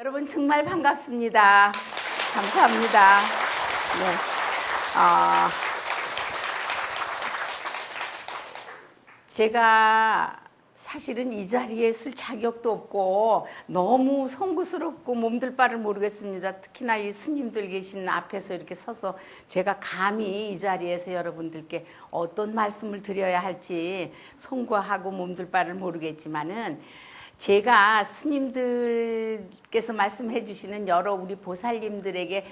여러분 정말 반갑습니다. 감사합니다. 네. 제가 사실은 이 자리에 쓸 자격도 없고 너무 송구스럽고 몸둘 바를 모르겠습니다. 특히나 이 스님들 계신 앞에서 이렇게 서서 제가 감히 이 자리에서 여러분들께 어떤 말씀을 드려야 할지 송구하고 몸둘 바를 모르겠지만은 제가 스님들께서 말씀해 주시는 여러 우리 보살님들에게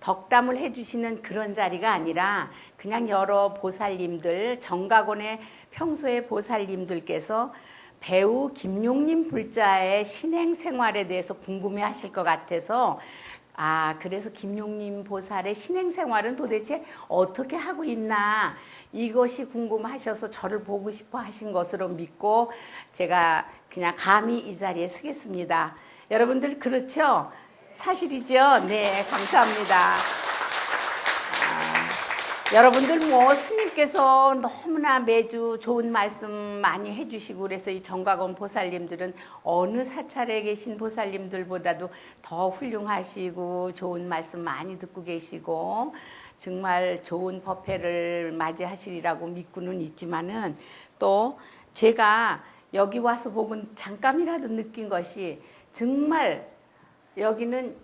덕담을 해주시는 그런 자리가 아니라 그냥 여러 보살님들, 정각원의 평소에 보살님들께서 배우 김용림 불자의 신행 생활에 대해서 궁금해 하실 것 같아서 그래서 김용림 보살의 신행 생활은 도대체 어떻게 하고 있나 이것이 궁금하셔서 저를 보고 싶어 하신 것으로 믿고 제가 그냥 감히 이 자리에 서겠습니다. 여러분들 그렇죠? 사실이죠? 네, 감사합니다. 여러분들 스님께서 너무나 매주 좋은 말씀 많이 해주시고 그래서 이 정각원 보살님들은 어느 사찰에 계신 보살님들보다도 더 훌륭하시고 좋은 말씀 많이 듣고 계시고 정말 좋은 법회를 맞이하시리라고 믿고는 있지만은 또 제가 여기 와서 보고 잠깐이라도 느낀 것이 정말 여기는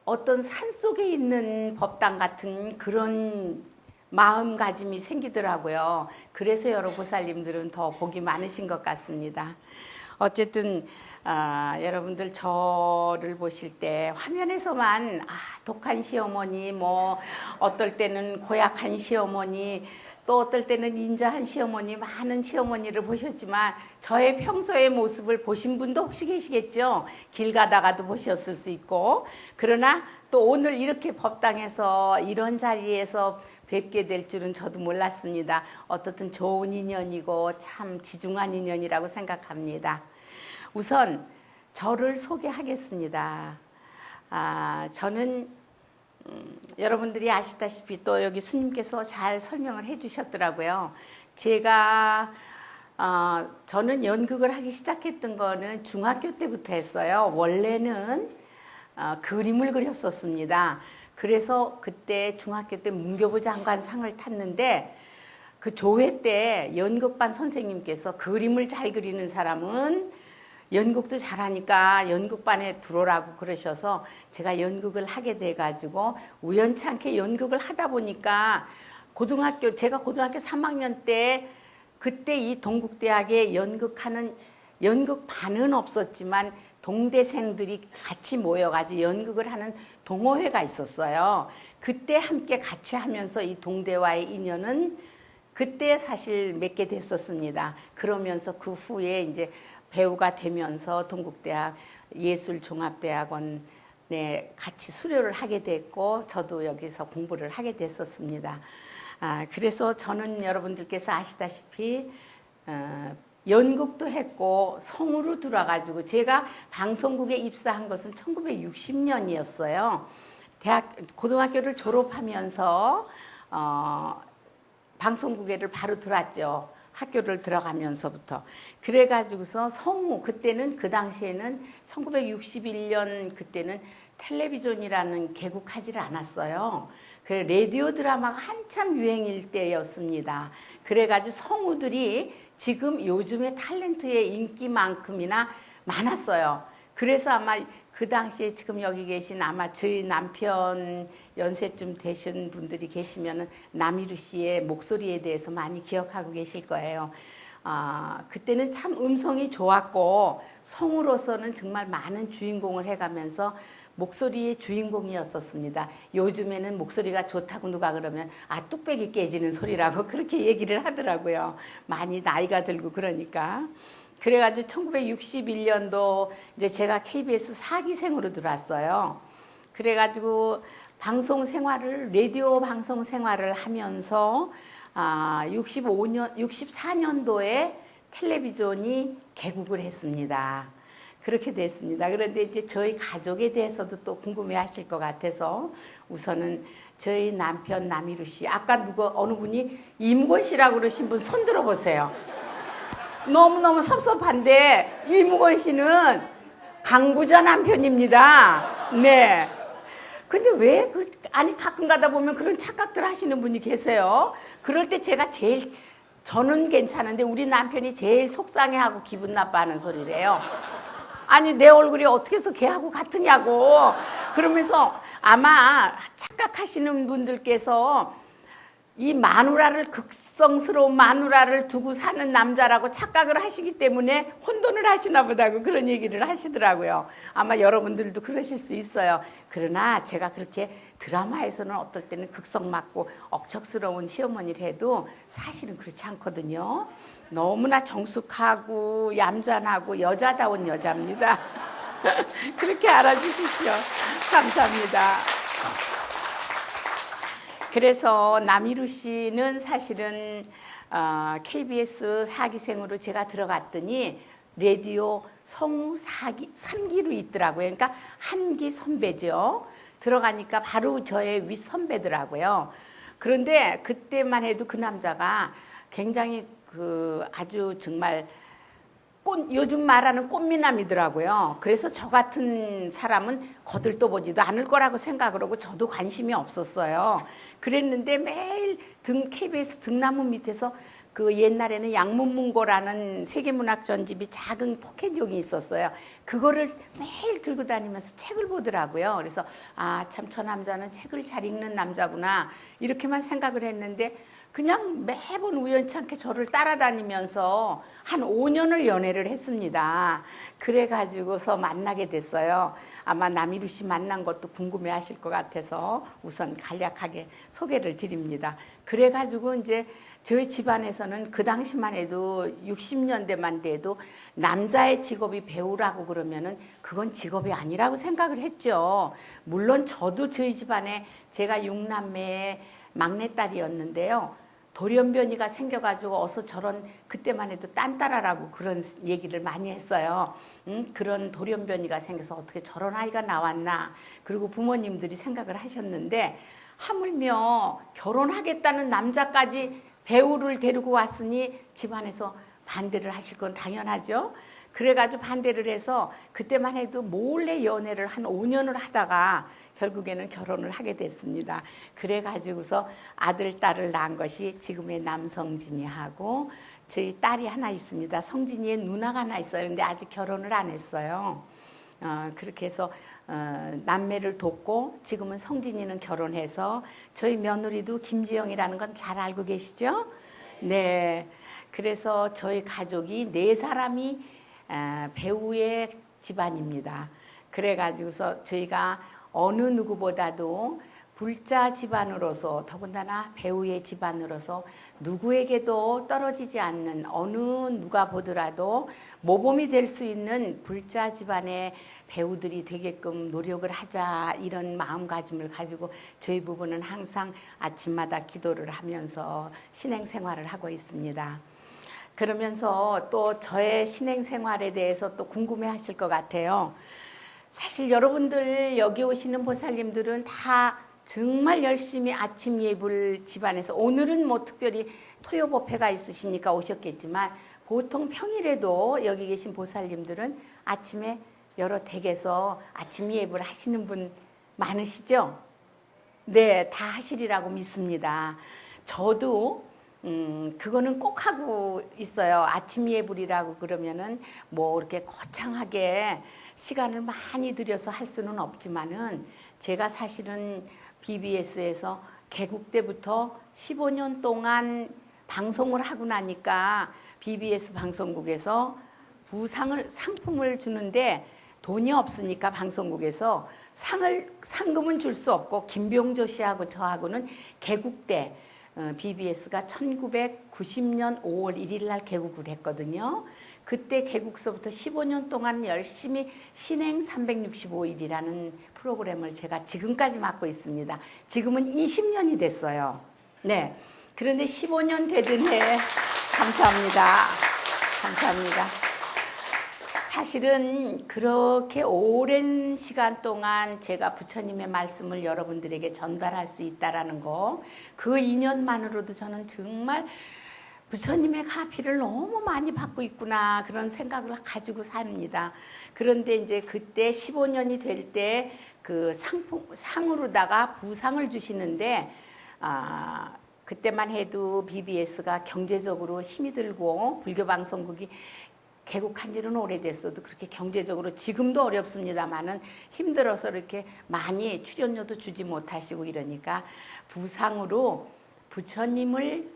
어떤 산속에 있는 법당 같은 그런 마음가짐이 생기더라고요. 그래서 여러 보살님들은 더 복이 많으신 것 같습니다. 어쨌든 여러분들 저를 보실 때 화면에서만 독한 시어머니 어떨 때는 고약한 시어머니 또 어떨 때는 인자한 시어머니 많은 시어머니를 보셨지만 저의 평소의 모습을 보신 분도 혹시 계시겠죠. 길 가다가도 보셨을 수 있고 그러나 또 오늘 이렇게 법당에서 이런 자리에서 뵙게 될 줄은 저도 몰랐습니다. 어떻든 좋은 인연이고 참 지중한 인연이라고 생각합니다. 우선 저를 소개하겠습니다. 저는 여러분들이 아시다시피 또 여기 스님께서 잘 설명을 해 주셨더라고요. 저는 연극을 하기 시작했던 거는 중학교 때부터 했어요. 원래는 그림을 그렸었습니다. 그래서 그때 중학교 때 문교부 장관 상을 탔는데 그 조회 때 연극반 선생님께서 그림을 잘 그리는 사람은 연극도 잘하니까 연극반에 들어오라고 그러셔서 제가 연극을 하게 돼가지고 우연치 않게 연극을 하다 보니까 제가 고등학교 3학년 때 그때 이 동국대학에 연극반은 없었지만 동대생들이 같이 모여가지고 연극을 하는 동호회가 있었어요. 그때 함께 같이 하면서 이 동대와의 인연은 그때 사실 맺게 됐었습니다. 그러면서 그 후에 이제 배우가 되면서 동국대학 예술종합대학원에 같이 수료를 하게 됐고 저도 여기서 공부를 하게 됐었습니다. 그래서 저는 여러분들께서 아시다시피 연극도 했고 성우로 들어와가지고 제가 방송국에 입사한 것은 1960년이었어요. 고등학교를 졸업하면서 방송국에를 바로 들어왔죠. 학교를 들어가면서부터. 그래가지고서 성우, 그때는 그 당시에는 1961년 그때는 텔레비전이라는 개국하지를 않았어요. 그 라디오 드라마가 한참 유행일 때였습니다. 그래가지고 성우들이 지금 요즘의 탤런트의 인기만큼이나 많았어요. 그래서 아마 그 당시에 지금 여기 계신 아마 저희 남편 연세쯤 되신 분들이 계시면은 남희루 씨의 목소리에 대해서 많이 기억하고 계실 거예요. 그때는 참 음성이 좋았고 성우로서는 정말 많은 주인공을 해가면서 목소리의 주인공이었었습니다. 요즘에는 목소리가 좋다고 누가 그러면 뚝배기 깨지는 소리라고 그렇게 얘기를 하더라고요. 많이 나이가 들고 그러니까. 그래가지고 1961년도 이제 제가 KBS 4기생으로 들어왔어요. 그래가지고 방송 생활을, 라디오 방송 생활을 하면서 64년도에 텔레비전이 개국을 했습니다. 그렇게 됐습니다. 그런데 이제 저희 가족에 대해서도 또 궁금해 하실 것 같아서 우선은 저희 남편 남희루 씨, 아까 어느 분이 임권 씨라고 그러신 분 손 들어보세요. 너무너무 섭섭한데 이무건 씨는 강부자 남편입니다. 네. 근데 왜 아니 가끔 가다 보면 그런 착각들 하시는 분이 계세요. 그럴 때 제가 제일 저는 괜찮은데 우리 남편이 제일 속상해하고 기분 나빠하는 소리래요. 아니 내 얼굴이 어떻게 해서 걔하고 같으냐고. 그러면서 아마 착각하시는 분들께서 이 마누라를 극성스러운 마누라를 두고 사는 남자라고 착각을 하시기 때문에 혼돈을 하시나 보다고 그런 얘기를 하시더라고요. 아마 여러분들도 그러실 수 있어요. 그러나 제가 그렇게 드라마에서는 어떨 때는 극성 맞고 억척스러운 시어머니를 해도 사실은 그렇지 않거든요. 너무나 정숙하고 얌전하고 여자다운 여자입니다. 그렇게 알아주십시오. 감사합니다. 그래서 남희루 씨는 사실은 KBS 4기생으로 제가 들어갔더니 라디오 성우 3기로 있더라고요. 그러니까 한기 선배죠. 들어가니까 바로 저의 윗선배더라고요. 그런데 그때만 해도 그 남자가 굉장히 아주 정말 요즘 말하는 꽃미남이더라고요. 그래서 저 같은 사람은 거들떠보지도 않을 거라고 생각을 하고 저도 관심이 없었어요. 그랬는데 매일 KBS 등나무 밑에서 그 옛날에는 양문문고라는 세계문학 전집이 작은 포켓용이 있었어요. 그거를 매일 들고 다니면서 책을 보더라고요. 그래서 참 저 남자는 책을 잘 읽는 남자구나 이렇게만 생각을 했는데 그냥 매번 우연찮게 저를 따라다니면서 한 5년을 연애를 했습니다. 그래가지고서 만나게 됐어요. 아마 남희루 씨 만난 것도 궁금해하실 것 같아서 우선 간략하게 소개를 드립니다. 그래가지고 이제 저희 집안에서는 그 당시만 해도 60년대만 돼도 남자의 직업이 배우라고 그러면은 그건 직업이 아니라고 생각을 했죠. 물론 저도 저희 집안에 제가 6남매의 막내딸이었는데요. 돌연변이가 생겨가지고 어서 저런 그때만 해도 딴따라라고 그런 얘기를 많이 했어요. 그런 돌연변이가 생겨서 어떻게 저런 아이가 나왔나. 그리고 부모님들이 생각을 하셨는데 하물며 결혼하겠다는 남자까지 배우를 데리고 왔으니 집안에서 반대를 하실 건 당연하죠. 그래가지고 반대를 해서 그때만 해도 몰래 연애를 한 5년을 하다가 결국에는 결혼을 하게 됐습니다. 그래가지고서 아들, 딸을 낳은 것이 지금의 남성진이하고 저희 딸이 하나 있습니다. 성진이의 누나가 하나 있어요. 근데 아직 결혼을 안 했어요. 그렇게 해서 남매를 돕고 지금은 성진이는 결혼해서 저희 며느리도 김지영이라는 건 잘 알고 계시죠? 네. 그래서 저희 가족이 4사람이 배우의 집안입니다. 그래가지고서 저희가 어느 누구보다도 불자 집안으로서 더군다나 배우의 집안으로서 누구에게도 떨어지지 않는 어느 누가 보더라도 모범이 될 수 있는 불자 집안의 배우들이 되게끔 노력을 하자 이런 마음가짐을 가지고 저희 부부는 항상 아침마다 기도를 하면서 신행생활을 하고 있습니다. 그러면서 또 저의 신행생활에 대해서 또 궁금해하실 것 같아요. 사실 여러분들 여기 오시는 보살님들은 다 정말 열심히 아침 예불 집안에서 오늘은 뭐 특별히 토요법회가 있으시니까 오셨겠지만 보통 평일에도 여기 계신 보살님들은 아침에 여러 댁에서 아침 예불 하시는 분 많으시죠? 네, 다 하시리라고 믿습니다. 저도 그거는 꼭 하고 있어요. 아침 예불이라고 그러면은 뭐 이렇게 거창하게 시간을 많이 들여서 할 수는 없지만은 제가 사실은 BBS에서 개국 때부터 15년 동안 방송을 하고 나니까 BBS 방송국에서 상품을 주는데 돈이 없으니까 방송국에서 상금은 줄 수 없고 김병조 씨하고 저하고는 개국 때 BBS가 1990년 5월 1일 날 개국을 했거든요. 그때 개국서부터 15년 동안 열심히 신행 365일이라는 프로그램을 제가 지금까지 맡고 있습니다. 지금은 20년이 됐어요. 네. 그런데 15년 되던 해 감사합니다. 감사합니다. 사실은 그렇게 오랜 시간 동안 제가 부처님의 말씀을 여러분들에게 전달할 수 있다라는 거, 그 인연만으로도 저는 정말 부처님의 가피를 너무 많이 받고 있구나 그런 생각을 가지고 삽니다. 그런데 이제 그때 15년이 될 때 그 상으로다가 부상을 주시는데 그때만 해도 BBS가 경제적으로 힘이 들고 불교 방송국이 개국한 지는 오래됐어도 그렇게 경제적으로 지금도 어렵습니다만은 힘들어서 이렇게 많이 출연료도 주지 못하시고 이러니까 부상으로 부처님을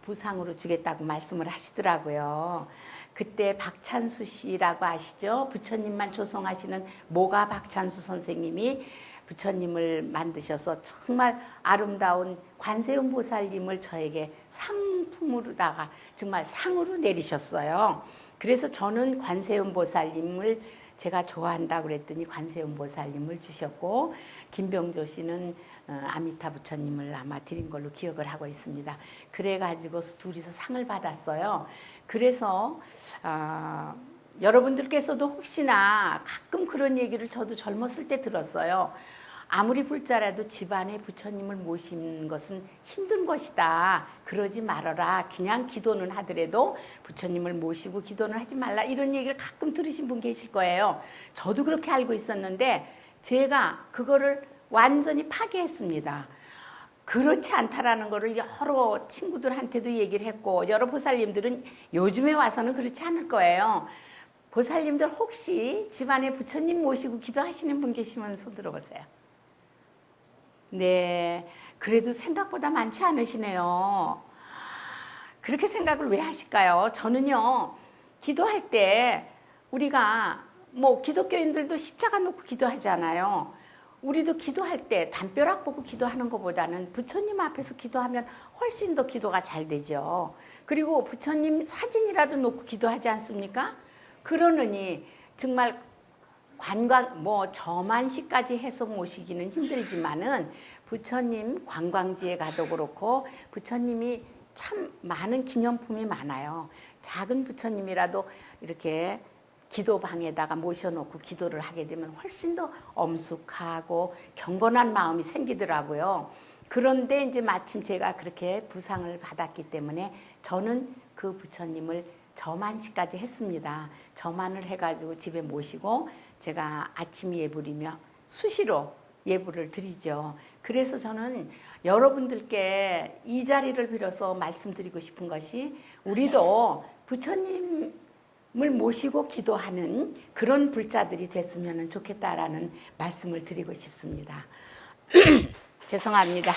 부상으로 주겠다고 말씀을 하시더라고요. 그때 박찬수 씨라고 아시죠? 부처님만 조성하시는 모가 박찬수 선생님이 부처님을 만드셔서 정말 아름다운 관세음 보살님을 저에게 상품으로다가 정말 상으로 내리셨어요. 그래서 저는 관세음 보살님을 제가 좋아한다고 그랬더니 관세음 보살님을 주셨고 김병조 씨는 아미타 부처님을 아마 드린 걸로 기억을 하고 있습니다. 그래가지고 둘이서 상을 받았어요. 그래서 여러분들께서도 혹시나 가끔 그런 얘기를 저도 젊었을 때 들었어요. 아무리 불자라도 집안에 부처님을 모시는 것은 힘든 것이다. 그러지 말아라. 그냥 기도는 하더라도 부처님을 모시고 기도는 하지 말라. 이런 얘기를 가끔 들으신 분 계실 거예요. 저도 그렇게 알고 있었는데 제가 그거를 완전히 파괴했습니다. 그렇지 않다라는 거를 여러 친구들한테도 얘기를 했고 여러 보살님들은 요즘에 와서는 그렇지 않을 거예요. 보살님들 혹시 집안에 부처님 모시고 기도하시는 분 계시면 손 들어보세요. 네, 그래도 생각보다 많지 않으시네요. 그렇게 생각을 왜 하실까요? 저는요, 기도할 때 우리가 뭐 기독교인들도 십자가 놓고 기도하잖아요. 우리도 기도할 때 담벼락 보고 기도하는 것보다는 부처님 앞에서 기도하면 훨씬 더 기도가 잘 되죠. 그리고 부처님 사진이라도 놓고 기도하지 않습니까? 그러느니 정말 관광 저만시까지 해서 모시기는 힘들지만은 부처님 관광지에 가도 그렇고 부처님이 참 많은 기념품이 많아요. 작은 부처님이라도 이렇게 기도방에다가 모셔놓고 기도를 하게 되면 훨씬 더 엄숙하고 경건한 마음이 생기더라고요. 그런데 이제 마침 제가 그렇게 부상을 받았기 때문에 저는 그 부처님을 저만시까지 했습니다. 저만을 해가지고 집에 모시고 제가 아침 예불이며 수시로 예불을 드리죠. 그래서 저는 여러분들께 이 자리를 빌어서 말씀드리고 싶은 것이 우리도 부처님을 모시고 기도하는 그런 불자들이 됐으면 좋겠다라는 말씀을 드리고 싶습니다. 죄송합니다.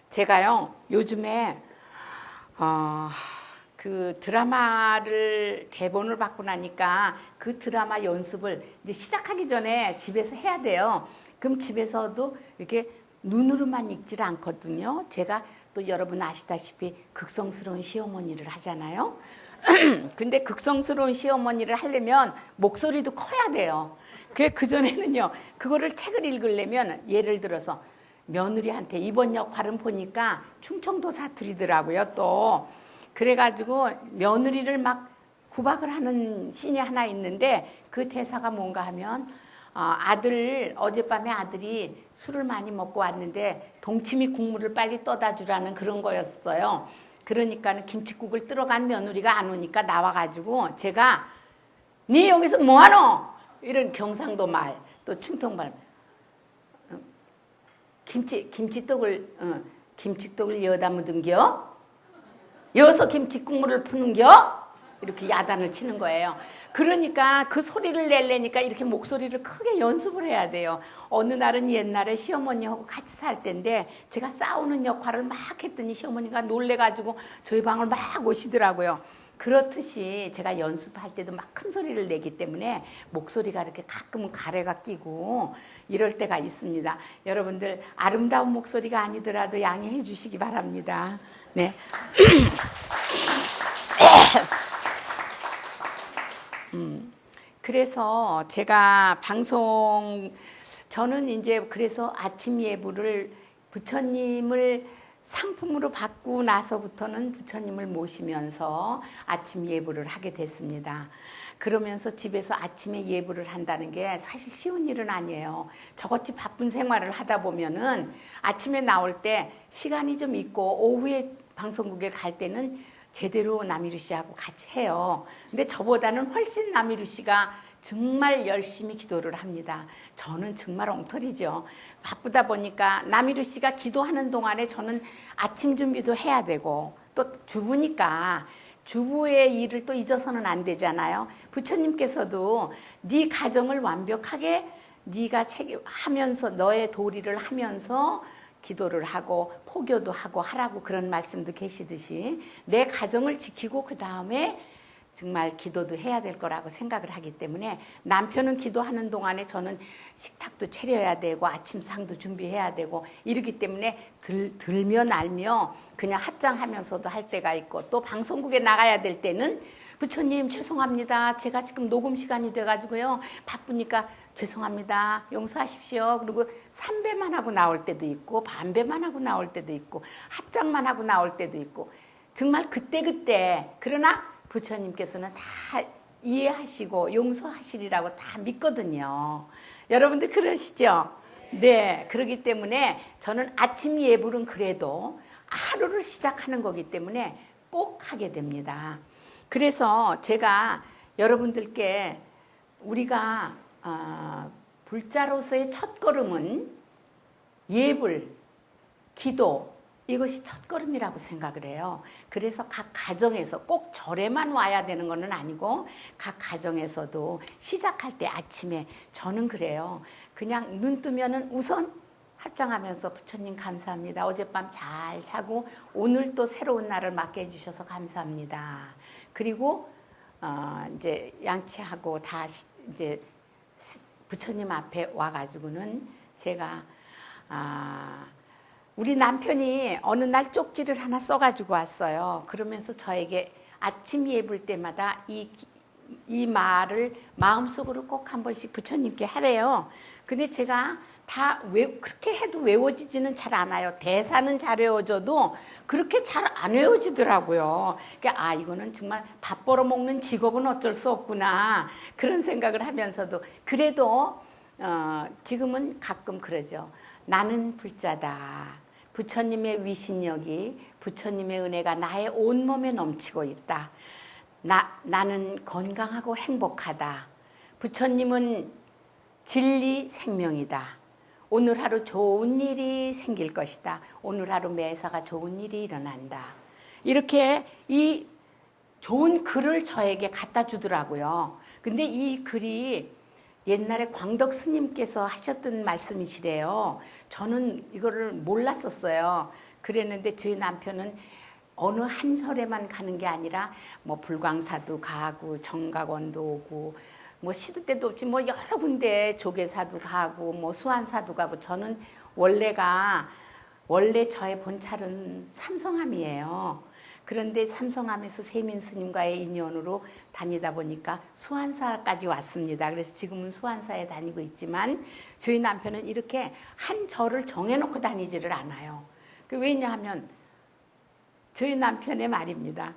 제가요 요즘에 그 드라마를 대본을 받고 나니까 그 드라마 연습을 이제 시작하기 전에 집에서 해야 돼요. 그럼 집에서도 이렇게 눈으로만 읽질 않거든요. 제가 또 여러분 아시다시피 극성스러운 시어머니를 하잖아요. 근데 극성스러운 시어머니를 하려면 목소리도 커야 돼요. 그전에는요 그거를 책을 읽으려면 예를 들어서 며느리한테 이번 역할은 보니까 충청도 사투리더라고요. 또 그래가지고 며느리를 막 구박을 하는 씬이 하나 있는데 그 대사가 뭔가 하면 어젯밤에 아들이 술을 많이 먹고 왔는데 동치미 국물을 빨리 떠다 주라는 그런 거였어요. 그러니까 김칫국을 뜨러간 며느리가 안 오니까 나와가지고 제가 네 여기서 뭐하노? 이런 경상도 말 또 충청말 김치떡을 여다 묻은겨? 여서 김치국물을 푸는겨? 이렇게 야단을 치는 거예요. 그러니까 그 소리를 내려니까 이렇게 목소리를 크게 연습을 해야 돼요. 어느 날은 옛날에 시어머니하고 같이 살 때인데 제가 싸우는 역할을 막 했더니 시어머니가 놀래가지고 저희 방을 막 오시더라고요. 그렇듯이 제가 연습할 때도 막 큰 소리를 내기 때문에 목소리가 이렇게 가끔은 가래가 끼고 이럴 때가 있습니다. 여러분들 아름다운 목소리가 아니더라도 양해해 주시기 바랍니다. 네. 그래서 제가 저는 이제 그래서 아침 예불을 부처님을 상품으로 받고 나서부터는 부처님을 모시면서 아침 예불을 하게 됐습니다. 그러면서 집에서 아침에 예불을 한다는 게 사실 쉬운 일은 아니에요. 저같이 바쁜 생활을 하다 보면은 아침에 나올 때 시간이 좀 있고 오후에 방송국에 갈 때는 제대로 남희루 씨하고 같이 해요. 근데 저보다는 훨씬 남희루 씨가 정말 열심히 기도를 합니다. 저는 정말 엉터리죠. 바쁘다 보니까 남희루 씨가 기도하는 동안에 저는 아침 준비도 해야 되고 또 주부니까 주부의 일을 또 잊어서는 안 되잖아요. 부처님께서도 네 가정을 완벽하게 네가 하면서 너의 도리를 하면서 기도를 하고 포교도 하고 하라고 그런 말씀도 계시듯이 내 가정을 지키고 그 다음에 정말 기도도 해야 될 거라고 생각을 하기 때문에 남편은 기도하는 동안에 저는 식탁도 차려야 되고 아침상도 준비해야 되고 이러기 때문에 들며 날며 그냥 합장하면서도 할 때가 있고 또 방송국에 나가야 될 때는 부처님 죄송합니다. 제가 지금 녹음 시간이 돼가지고요. 바쁘니까 죄송합니다. 용서하십시오. 그리고 3배만 하고 나올 때도 있고 반배만 하고 나올 때도 있고 합장만 하고 나올 때도 있고 정말 그때그때 그러나 부처님께서는 다 이해하시고 용서하시리라고 다 믿거든요. 여러분들 그러시죠? 네, 그렇기 때문에 저는 아침 예불은 그래도 하루를 시작하는 거기 때문에 꼭 하게 됩니다. 그래서 제가 여러분들께 우리가 불자로서의 첫걸음은 예불, 기도 이것이 첫걸음이라고 생각을 해요. 그래서 각 가정에서 꼭 절에만 와야 되는 것은 아니고 각 가정에서도 시작할 때 아침에 저는 그래요. 그냥 눈 뜨면은 우선 합장하면서 부처님 감사합니다. 어젯밤 잘 자고 오늘 또 새로운 날을 맞게 해주셔서 감사합니다. 그리고 이제 양치하고 다 이제 부처님 앞에 와가지고는 제가 우리 남편이 어느 날 쪽지를 하나 써가지고 왔어요. 그러면서 저에게 아침 예불 때마다 이 말을 마음속으로 꼭 한 번씩 부처님께 하래요. 근데 제가 다 그렇게 해도 외워지지는 잘 않아요. 대사는 잘 외워져도 그렇게 잘 안 외워지더라고요. 그러니까 이거는 정말 밥 벌어먹는 직업은 어쩔 수 없구나 그런 생각을 하면서도 그래도 지금은 가끔 그러죠. 나는 불자다. 부처님의 위신력이 부처님의 은혜가 나의 온몸에 넘치고 있다. 나는 건강하고 행복하다. 부처님은 진리 생명이다. 오늘 하루 좋은 일이 생길 것이다. 오늘 하루 매사가 좋은 일이 일어난다. 이렇게 이 좋은 글을 저에게 갖다 주더라고요. 근데 이 글이 옛날에 광덕 스님께서 하셨던 말씀이시래요. 저는 이거를 몰랐었어요. 그랬는데 저희 남편은 어느 한 절에만 가는 게 아니라 뭐 불광사도 가고 정각원도 오고 뭐 시도 때도 없지 뭐 여러 군데 조계사도 가고 뭐 수안사도 가고 저는 원래 저의 본찰은 삼성함이에요. 그런데 삼성함에서 세민 스님과의 인연으로 다니다 보니까 수안사까지 왔습니다. 그래서 지금은 수안사에 다니고 있지만 저희 남편은 이렇게 한 절을 정해놓고 다니지를 않아요. 왜냐하면 저희 남편의 말입니다.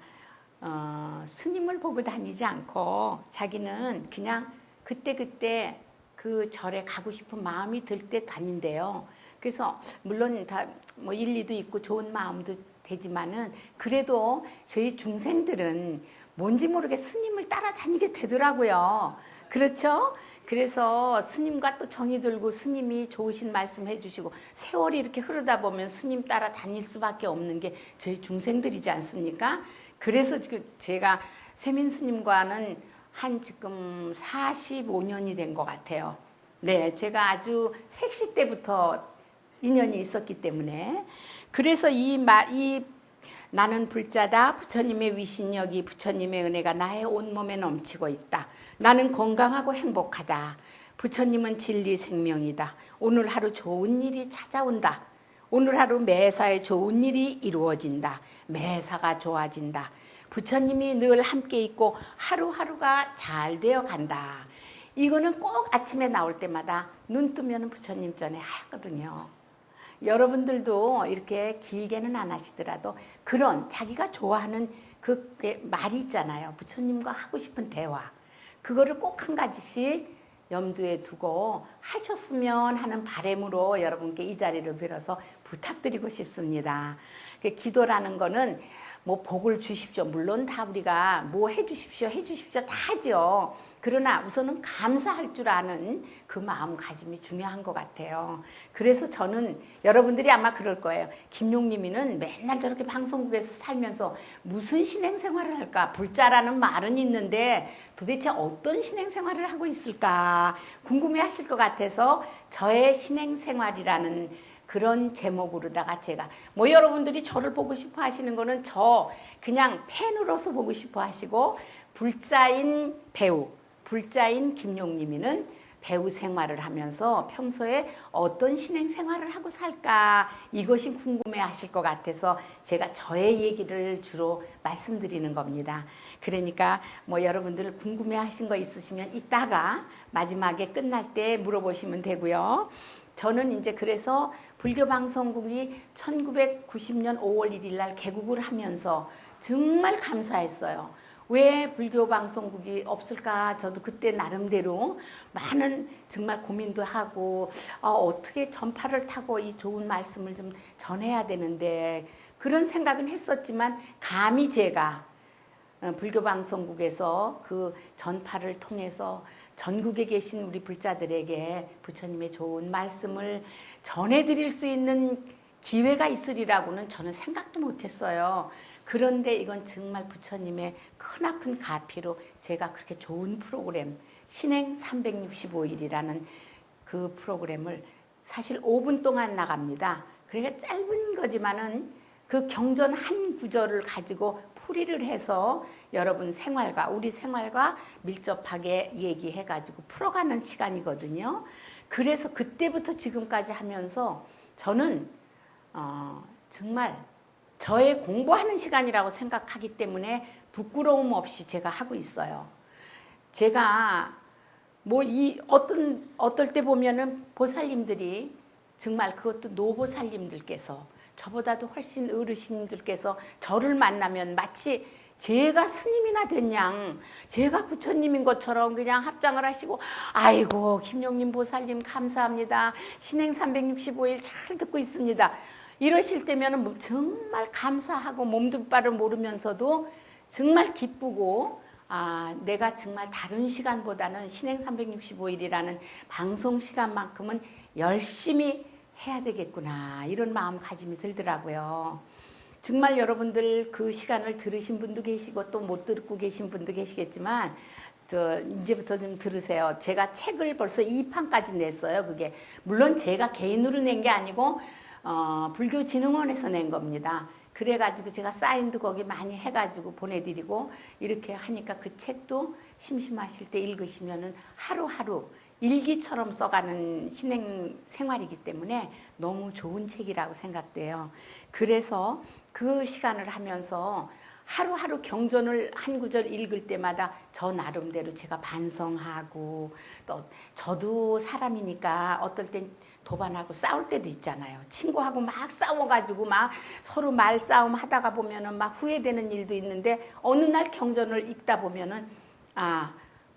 스님을 보고 다니지 않고 자기는 그냥 그때그때 그 절에 가고 싶은 마음이 들 때 다닌대요. 그래서 물론 다 뭐 일리도 있고 좋은 마음도 되지만은 그래도 저희 중생들은 뭔지 모르게 스님을 따라다니게 되더라고요. 그렇죠? 그래서 스님과 또 정이 들고 스님이 좋으신 말씀 해주시고 세월이 이렇게 흐르다 보면 스님 따라 다닐 수밖에 없는 게 저희 중생들이지 않습니까? 그래서 제가 세민 스님과는 한 지금 45년이 된 것 같아요. 네, 제가 아주 색시 때부터 인연이 있었기 때문에 그래서 나는 불자다. 부처님의 위신력이 부처님의 은혜가 나의 온몸에 넘치고 있다. 나는 건강하고 행복하다. 부처님은 진리 생명이다. 오늘 하루 좋은 일이 찾아온다. 오늘 하루 매사에 좋은 일이 이루어진다. 매사가 좋아진다. 부처님이 늘 함께 있고 하루하루가 잘 되어 간다. 이거는 꼭 아침에 나올 때마다 눈 뜨면 부처님 전에 하거든요. 여러분들도 이렇게 길게는 안 하시더라도 그런 자기가 좋아하는 그 말이 있잖아요. 부처님과 하고 싶은 대화. 그거를 꼭 한 가지씩 염두에 두고 하셨으면 하는 바람으로 여러분께 이 자리를 빌어서 부탁드리고 싶습니다. 기도라는 거는 뭐 복을 주십시오. 물론 다 우리가 뭐 해주십시오 다 하죠. 그러나 우선은 감사할 줄 아는 그 마음가짐이 중요한 것 같아요. 그래서 저는 여러분들이 아마 그럴 거예요. 김용림이는 맨날 저렇게 방송국에서 살면서 무슨 신행생활을 할까? 불자라는 말은 있는데 도대체 어떤 신행생활을 하고 있을까? 궁금해하실 것 같아서 저의 신행생활이라는 그런 제목으로다가 제가 뭐 여러분들이 저를 보고 싶어 하시는 거는 저 그냥 팬으로서 보고 싶어 하시고 불자인 배우, 불자인 김용림이는 배우 생활을 하면서 평소에 어떤 신행 생활을 하고 살까 이것이 궁금해 하실 것 같아서 제가 저의 얘기를 주로 말씀드리는 겁니다. 그러니까 뭐 여러분들 궁금해 하신 거 있으시면 이따가 마지막에 끝날 때 물어보시면 되고요. 저는 이제 그래서 불교방송국이 1990년 5월 1일 날 개국을 하면서 정말 감사했어요. 왜 불교방송국이 없을까? 저도 그때 나름대로 많은 정말 고민도 하고 어떻게 전파를 타고 이 좋은 말씀을 좀 전해야 되는데 그런 생각은 했었지만 감히 제가 불교방송국에서 그 전파를 통해서 전국에 계신 우리 불자들에게 부처님의 좋은 말씀을 전해드릴 수 있는 기회가 있으리라고는 저는 생각도 못했어요. 그런데 이건 정말 부처님의 크나큰 가피로 제가 그렇게 좋은 프로그램 신행 365일이라는 그 프로그램을 사실 5분 동안 나갑니다. 그러니까 짧은 거지만은 그 경전 한 구절을 가지고 풀이를 해서 여러분 생활과 우리 생활과 밀접하게 얘기해가지고 풀어가는 시간이거든요. 그래서 그때부터 지금까지 하면서 저는 정말 저의 공부하는 시간이라고 생각하기 때문에 부끄러움 없이 제가 하고 있어요. 제가 뭐 어떨 때 보면은 보살님들이 정말 그것도 노보살님들께서 저보다도 훨씬 어르신들께서 저를 만나면 마치 제가 스님이나 된 양, 제가 부처님인 것처럼 그냥 합장을 하시고 아이고 김용림 보살님 감사합니다. 신행 365일 잘 듣고 있습니다. 이러실 때면 정말 감사하고 몸둘 바를 모르면서도 정말 기쁘고 내가 정말 다른 시간보다는 신행 365일이라는 방송 시간만큼은 열심히 해야 되겠구나 이런 마음가짐이 들더라고요. 정말 여러분들 그 시간을 들으신 분도 계시고 또 못 듣고 계신 분도 계시겠지만 이제부터 좀 들으세요. 제가 책을 벌써 2판까지 냈어요. 그게 물론 제가 개인으로 낸 게 아니고 불교진흥원에서 낸 겁니다. 그래가지고 제가 사인도 거기 많이 해가지고 보내드리고 이렇게 하니까 그 책도 심심하실 때 읽으시면은 하루하루 일기처럼 써가는 신행 생활이기 때문에 너무 좋은 책이라고 생각돼요. 그래서 그 시간을 하면서 하루하루 경전을 한 구절 읽을 때마다 저 나름대로 제가 반성하고 또 저도 사람이니까 어떨 땐 도반하고 싸울 때도 있잖아요. 친구하고 막 싸워가지고 막 서로 말싸움 하다가 보면은 막 후회되는 일도 있는데 어느 날 경전을 읽다 보면은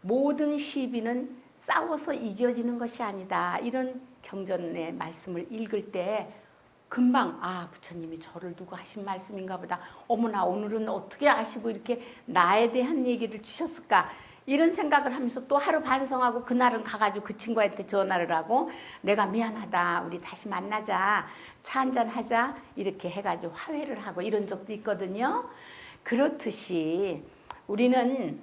모든 시비는 싸워서 이겨지는 것이 아니다. 이런 경전의 말씀을 읽을 때 금방 부처님이 저를 두고 하신 말씀인가 보다. 어머나 오늘은 어떻게 아시고 이렇게 나에 대한 얘기를 주셨을까. 이런 생각을 하면서 또 하루 반성하고 그날은 가가지고 그 친구한테 전화를 하고 내가 미안하다. 우리 다시 만나자. 차 한잔 하자. 이렇게 해가지고 화해를 하고 이런 적도 있거든요. 그렇듯이 우리는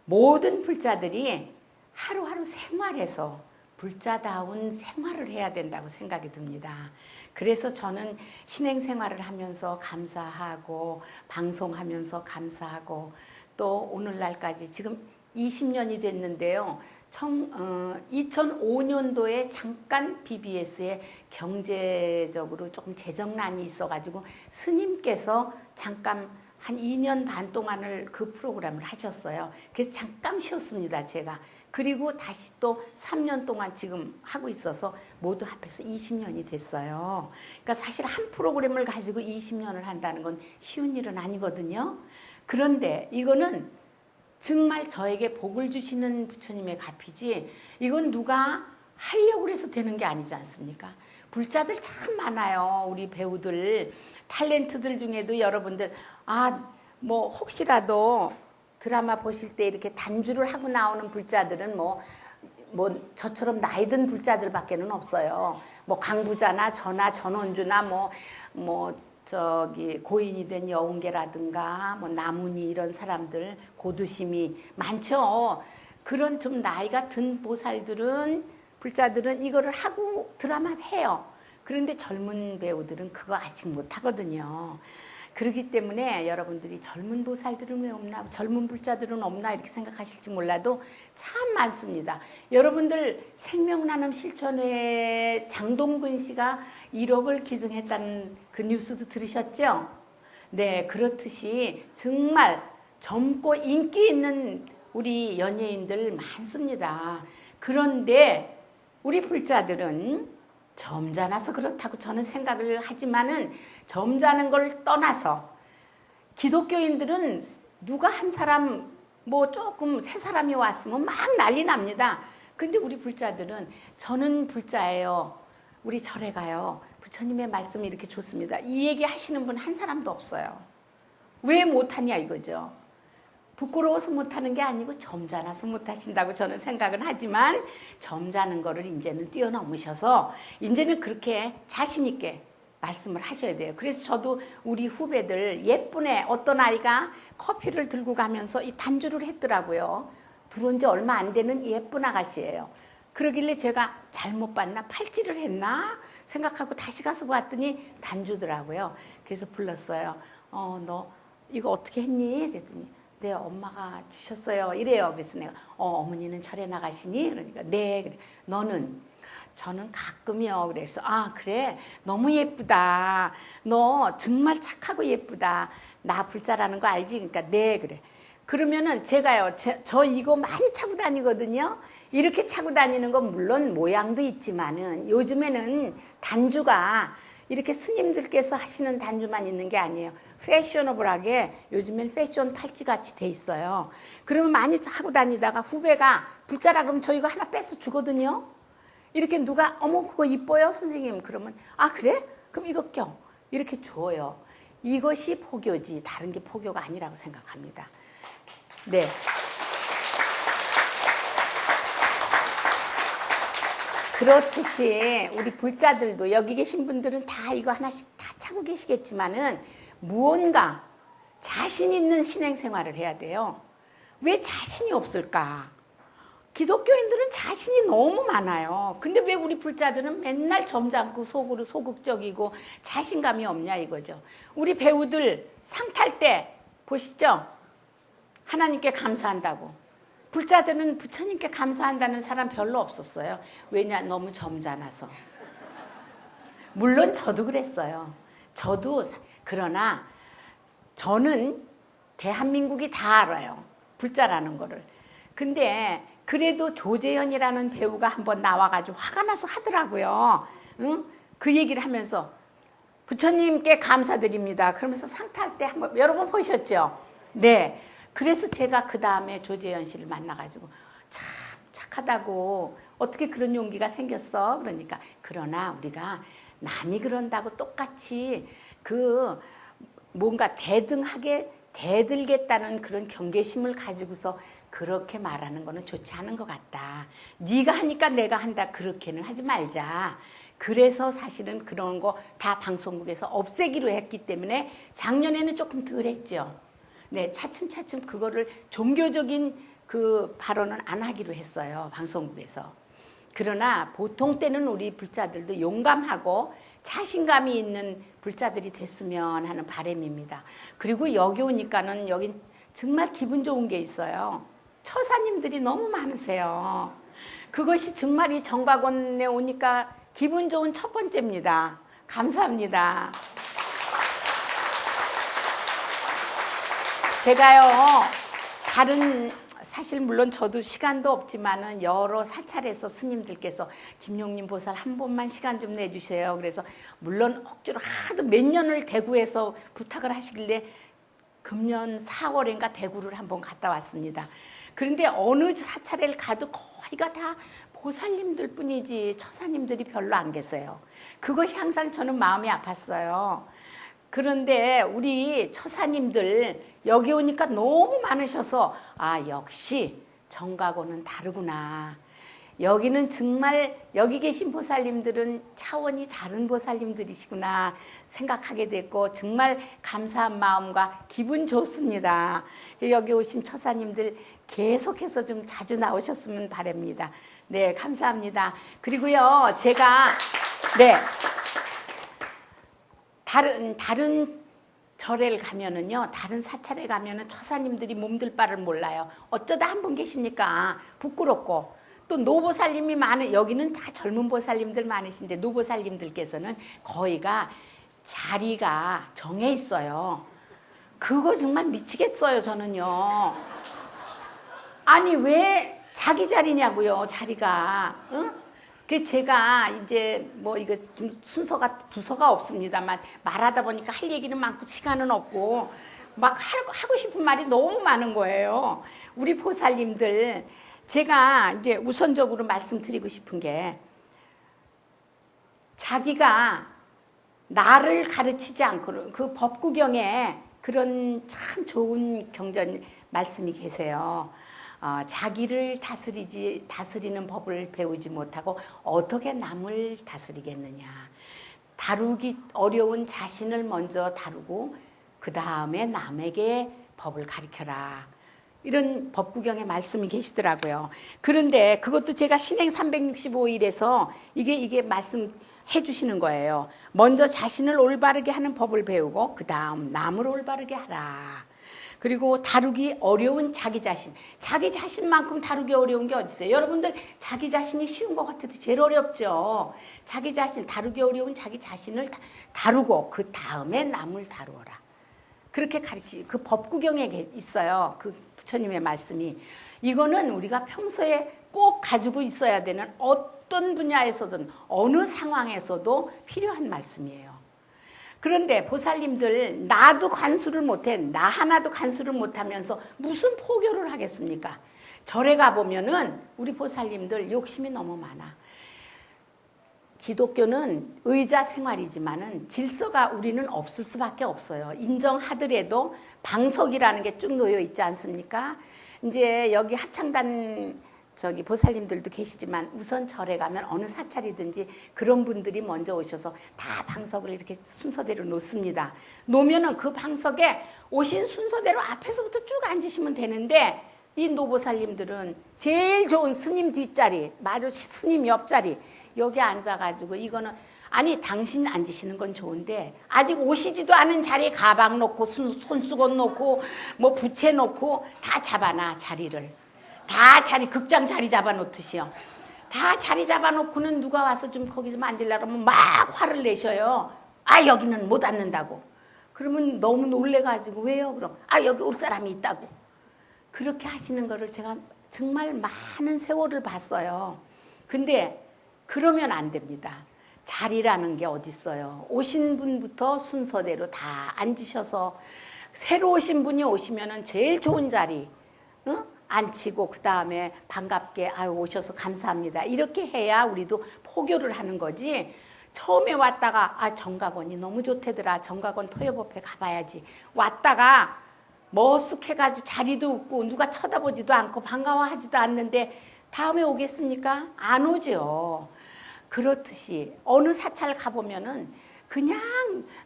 모든 불자들이 하루하루 생활에서 불자다운 생활을 해야 된다고 생각이 듭니다. 그래서 저는 신행 생활을 하면서 감사하고 방송하면서 감사하고 또 오늘날까지 지금 20년이 됐는데요. 2005년도에 잠깐 BBS에 경제적으로 조금 재정난이 있어가지고 스님께서 잠깐 한 2년 반 동안을 그 프로그램을 하셨어요. 그래서 잠깐 쉬었습니다, 제가. 그리고 다시 또 3년 동안 지금 하고 있어서 모두 합해서 20년이 됐어요. 그러니까 사실 한 프로그램을 가지고 20년을 한다는 건 쉬운 일은 아니거든요. 그런데 이거는 정말 저에게 복을 주시는 부처님의 값이지 이건 누가 하려고 해서 되는 게 아니지 않습니까? 불자들 참 많아요. 우리 배우들, 탤런트들 중에도 여러분들 뭐 혹시라도 드라마 보실 때 이렇게 단주를 하고 나오는 불자들은 뭐 저처럼 나이 든 불자들밖에는 없어요. 뭐 강부자나 저나 전원주나 저기 고인이 된 여운계라든가 뭐 나문이 이런 사람들 고두심이 많죠. 그런 좀 나이가 든 보살들은 불자들은 이거를 하고 드라마 해요. 그런데 젊은 배우들은 그거 아직 못 하거든요. 그렇기 때문에 여러분들이 젊은 보살들은 왜 없나, 젊은 불자들은 없나 이렇게 생각하실지 몰라도 참 많습니다. 여러분들 생명나눔 실천회 장동근 씨가 1억을 기증했다는 그 뉴스도 들으셨죠? 네, 그렇듯이 정말 젊고 인기 있는 우리 연예인들 많습니다. 그런데 우리 불자들은 점잖아서 그렇다고 저는 생각을 하지만은 점잖은 걸 떠나서 기독교인들은 누가 한 사람 뭐 조금 세 사람이 왔으면 막 난리 납니다. 근데 우리 불자들은 저는 불자예요. 우리 절에 가요. 부처님의 말씀이 이렇게 좋습니다. 이 얘기 하시는 분 한 사람도 없어요. 왜 못하냐 이거죠. 부끄러워서 못하는 게 아니고 점잖아서 못하신다고 저는 생각은 하지만 점잖은 거를 이제는 뛰어넘으셔서 이제는 그렇게 자신 있게 말씀을 하셔야 돼요. 그래서 저도 우리 후배들 예쁜애 어떤 아이가 커피를 들고 가면서 이 단주를 했더라고요. 들어온 지 얼마 안 되는 예쁜 아가씨예요. 그러길래 제가 잘못 봤나 팔찌를 했나 생각하고 다시 가서 봤더니 단주더라고요. 그래서 불렀어요. 너 이거 어떻게 했니? 그랬더니 네, 엄마가 주셨어요. 이래요. 그래서 내가 어머니는 절에 나가시니? 그러니까 네. 그래. 너는? 저는 가끔이요. 그래서 그래. 너무 예쁘다. 너 정말 착하고 예쁘다. 나 불자라는 거 알지? 그러니까 네. 그래. 그러면은 제가요. 저 이거 많이 차고 다니거든요. 이렇게 차고 다니는 건 물론 모양도 있지만은 요즘에는 단주가 이렇게 스님들께서 하시는 단주만 있는 게 아니에요. 패셔너블하게 요즘엔 패션 팔찌같이 돼 있어요. 그러면 많이 하고 다니다가 후배가 불자라 그러면 저 이거 하나 뺏어 주거든요. 이렇게 누가 어머 그거 이뻐요 선생님 그러면 그래? 그럼 이거 껴. 이렇게 줘요. 이것이 포교지 다른 게 포교가 아니라고 생각합니다. 네. 그렇듯이 우리 불자들도 여기 계신 분들은 다 이거 하나씩 다 차고 계시겠지만은 무언가 자신 있는 신행생활을 해야 돼요. 왜 자신이 없을까? 기독교인들은 자신이 너무 많아요. 근데 왜 우리 불자들은 맨날 점잖고 속으로 소극적이고 자신감이 없냐 이거죠. 우리 배우들 상 탈 때 보시죠. 하나님께 감사한다고. 불자들은 부처님께 감사한다는 사람 별로 없었어요. 왜냐? 너무 점잖아서. 물론 저도 그랬어요. 그러나 저는 대한민국이 다 알아요. 불자라는 거를. 근데 그래도 조재현이라는 배우가 한번 나와가지고 화가 나서 하더라고요. 응? 그 얘기를 하면서 부처님께 감사드립니다. 그러면서 상 탈 때 한번 여러분 보셨죠? 네. 그래서 제가 그 다음에 조재현 씨를 만나가지고 참 착하다고 어떻게 그런 용기가 생겼어? 그러니까 그러나 우리가 남이 그런다고 똑같이 그 뭔가 대들겠다는 그런 경계심을 가지고서 그렇게 말하는 거는 좋지 않은 것 같다. 네가 하니까 내가 한다 그렇게는 하지 말자. 그래서 사실은 그런 거 다 방송국에서 없애기로 했기 때문에 작년에는 조금 덜 했죠. 네, 차츰차츰 그거를 종교적인 그 발언은 안 하기로 했어요. 방송국에서. 그러나 보통 때는 우리 불자들도 용감하고 자신감이 있는 불자들이 됐으면 하는 바람입니다. 그리고 여기 오니까는 여기 정말 기분 좋은 게 있어요. 처사님들이 너무 많으세요. 그것이 정말 이 정각원에 오니까 기분 좋은 첫 번째입니다. 감사합니다. 제가요, 사실 물론 저도 시간도 없지만은 여러 사찰에서 스님들께서 김용림 보살 한 번만 시간 좀 내주세요. 그래서 물론 억지로 하도 몇 년을 대구에서 부탁을 하시길래 금년 4월인가 대구를 한번 갔다 왔습니다. 그런데 어느 사찰을 가도 거의가 다 보살님들 뿐이지 처사님들이 별로 안 계세요. 그것이 항상 저는 마음이 아팠어요. 그런데 우리 처사님들 여기 오니까 너무 많으셔서 역시 정각원은 다르구나. 여기는 정말 여기 계신 보살님들은 차원이 다른 보살님들이시구나 생각하게 됐고 정말 감사한 마음과 기분 좋습니다. 여기 오신 처사님들 계속해서 좀 자주 나오셨으면 바랍니다. 네, 감사합니다. 그리고요, 제가 다른 절에 가면은요, 다른 사찰에 가면은 처사님들이 몸둘 바를 몰라요. 어쩌다 한 분 계시니까 부끄럽고, 또 노보살님이 여기는 다 젊은 보살님들 많으신데 노보살님들께서는 거의가 자리가 정해 있어요. 그거 정말 미치겠어요, 저는요. 아니 왜 자기 자리냐고요, 자리가. 응? 그 제가 이제 뭐 이거 좀 두서가 없습니다만 말하다 보니까 할 얘기는 많고 시간은 없고 막 하고 싶은 말이 너무 많은 거예요. 우리 보살님들, 제가 이제 우선적으로 말씀드리고 싶은 게, 자기가 나를 가르치지 않고는 그 법구경에 그런 참 좋은 경전 말씀이 계세요. 자기를 다스리는 법을 배우지 못하고 어떻게 남을 다스리겠느냐. 다루기 어려운 자신을 먼저 다루고 그 다음에 남에게 법을 가르쳐라. 이런 법구경의 말씀이 계시더라고요. 그런데 그것도 제가 신행 365일에서 이게 말씀해 주시는 거예요. 먼저 자신을 올바르게 하는 법을 배우고 그 다음 남을 올바르게 하라. 그리고 다루기 어려운 자기 자신만큼 다루기 어려운 게 어디 있어요? 여러분들 자기 자신이 쉬운 것 같아도 제일 어렵죠. 자기 자신, 다루기 어려운 자기 자신을 다루고 그 다음에 남을 다루어라. 그렇게 그 법구경에 있어요. 그 부처님의 말씀이. 이거는 우리가 평소에 꼭 가지고 있어야 되는, 어떤 분야에서든 어느 상황에서도 필요한 말씀이에요. 그런데 보살님들, 나도 간수를 못해, 나 하나도 간수를 못하면서 무슨 포교를 하겠습니까? 절에 가보면은 우리 보살님들 욕심이 너무 많아. 기독교는 의자 생활이지만은 질서가 우리는 없을 수밖에 없어요. 인정하더라도 방석이라는 게 쭉 놓여 있지 않습니까? 이제 여기 합창단 보살님들도 계시지만 우선 절에 가면 어느 사찰이든지 그런 분들이 먼저 오셔서 다 방석을 이렇게 순서대로 놓습니다. 놓으면은 그 방석에 오신 순서대로 앞에서부터 쭉 앉으시면 되는데, 이 노보살님들은 제일 좋은 스님 뒷자리, 마저 스님 옆자리 여기 앉아가지고, 이거는 아니 당신 앉으시는 건 좋은데 아직 오시지도 않은 자리에 가방 놓고 손수건 놓고 뭐 부채 놓고 다 잡아놔. 자리를 다 극장 자리 잡아놓듯이요. 다 자리 잡아놓고는 누가 와서 좀 거기서 좀 앉으려고 하면 막 화를 내셔요. 여기는 못 앉는다고. 그러면 너무 놀래가지고, 왜요? 그럼 여기 올 사람이 있다고. 그렇게 하시는 거를 제가 정말 많은 세월을 봤어요. 근데 그러면 안 됩니다. 자리라는 게 어디 있어요. 오신 분부터 순서대로 다 앉으셔서, 새로 오신 분이 오시면은 제일 좋은 자리 앉히고 그 다음에 반갑게 오셔서 감사합니다. 이렇게 해야 우리도 포교를 하는 거지. 처음에 왔다가 정각원이 너무 좋대더라. 정각원 토요법회 가봐야지. 왔다가 머쓱해가지고 자리도 없고 누가 쳐다보지도 않고 반가워하지도 않는데 다음에 오겠습니까? 안 오죠. 그렇듯이 어느 사찰 가보면은 그냥